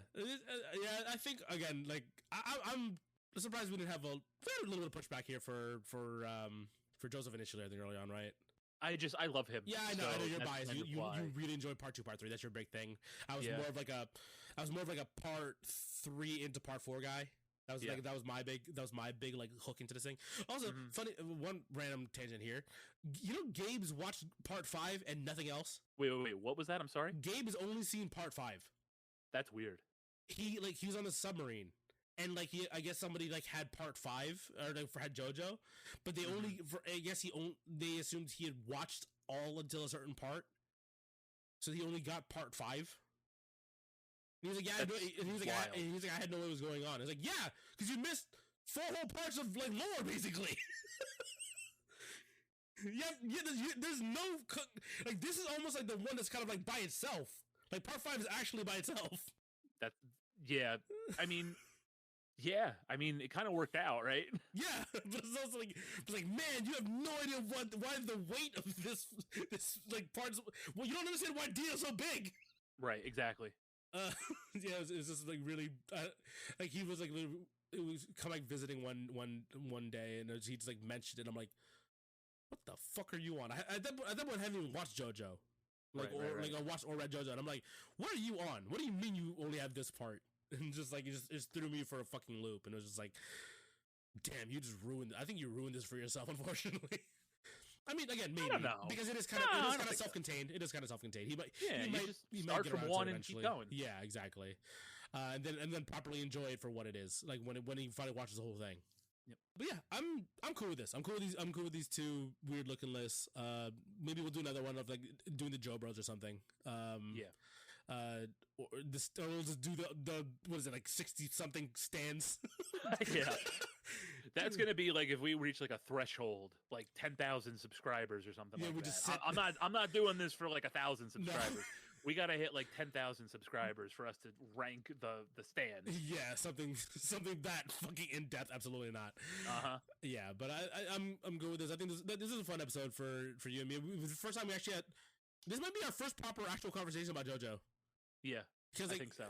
I think again, like I'm surprised we didn't have a little bit of pushback here for Joseph initially. I think early on, right? I love him. Yeah, I know you're biased. You really enjoy part 2, part 3. That's your big thing. I was more of like a part 3 into part 4 guy. That was my big like hook into this thing. Also, funny one random tangent here. You know, Gabe's watched part 5 and nothing else. Wait, what was that? I'm sorry. Gabe has only seen part 5. That's weird. He was on the submarine, and like I guess somebody like had part 5 or like had JoJo, but they they assumed he had watched all until a certain part, so he only got part 5. And he was like, yeah, he was like, I had no idea what was going on. I was like, yeah, because you missed 4 whole parts of like lore, basically. There's no like this is almost like the one that's kind of like by itself. Like part 5 is actually by itself. I mean, it kind of worked out, right? Yeah, but it's also like, man, you have no idea why the weight of this like parts. Well, you don't understand why D is so big. Right, exactly. Yeah, it was just like really, like he was like, it was come like visiting one day, and he just like mentioned it. I'm like, what the fuck are you on? At that point, I haven't even watched JoJo, like right. I watched or read JoJo, and I'm like, what are you on? What do you mean you only have this part? And just like it just threw me for a fucking loop, and it was just like, damn, you just ruined. I think you ruined this for yourself, unfortunately. I mean, again, maybe because it is kind of self-contained. So. It is kind of self-contained. He might start from one and keep going. Yeah, exactly. And then properly enjoy it for what it is. Like when he finally watches the whole thing. Yep. But yeah, I'm cool with this. I'm cool with these 2 weird looking lists. Maybe we'll do another one of like doing the JoJos or something. Or we'll just do the what is it, like 60 something stands. Yeah. That's gonna be like if we reach like a threshold, like 10,000 subscribers or something. Yeah, like that. I'm not doing this for like 1,000 subscribers. No. We gotta hit like 10,000 subscribers for us to rank the stands. Yeah, something that fucking in depth. Absolutely not. Yeah, but I'm good with this. I think this is a fun episode for you and me. It was the first time we actually had. This might be our first proper actual conversation about JoJo. Yeah. I think so.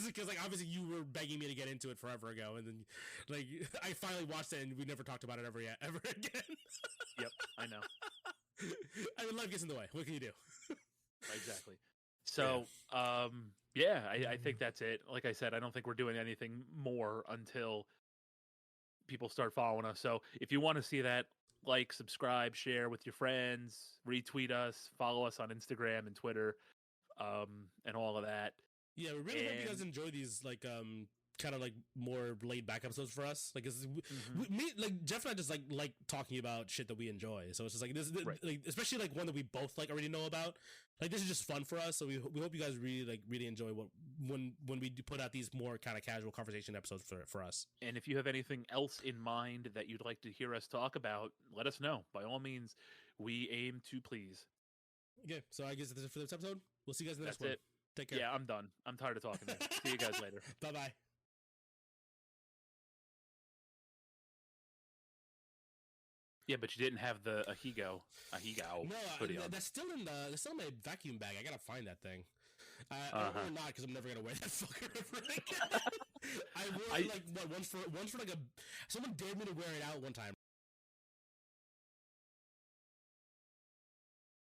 Because like obviously you were begging me to get into it forever ago, and then like I finally watched it, and we never talked about it ever again. Yep, I know. I mean, life gets in the way. What can you do? Exactly. So, I think that's it. Like I said, I don't think we're doing anything more until people start following us. So if you want to see that, like, subscribe, share with your friends, retweet us, follow us on Instagram and Twitter, and all of that. Yeah, we really hope you guys enjoy these, like, kind of like more laid back episodes for us. Like, me, like Jeff and I just like talking about shit that we enjoy. So it's just like this, right. Like especially like one that we both like already know about. Like this is just fun for us. So we hope you guys really enjoy when we do put out these more kind of casual conversation episodes for us. And if you have anything else in mind that you'd like to hear us talk about, let us know. By all means, we aim to please. Okay, so I guess that's it for this episode. We'll see you guys in the next one. Take care. Yeah, I'm done. I'm tired of talking now. See you guys later. Bye-bye. Yeah, but you didn't have the Ahigo hoodie on. That's still in my vacuum bag. I gotta find that thing. Or not, because I'm never gonna wear that fucker ever again. I wore it like once for like someone dared me to wear it out one time.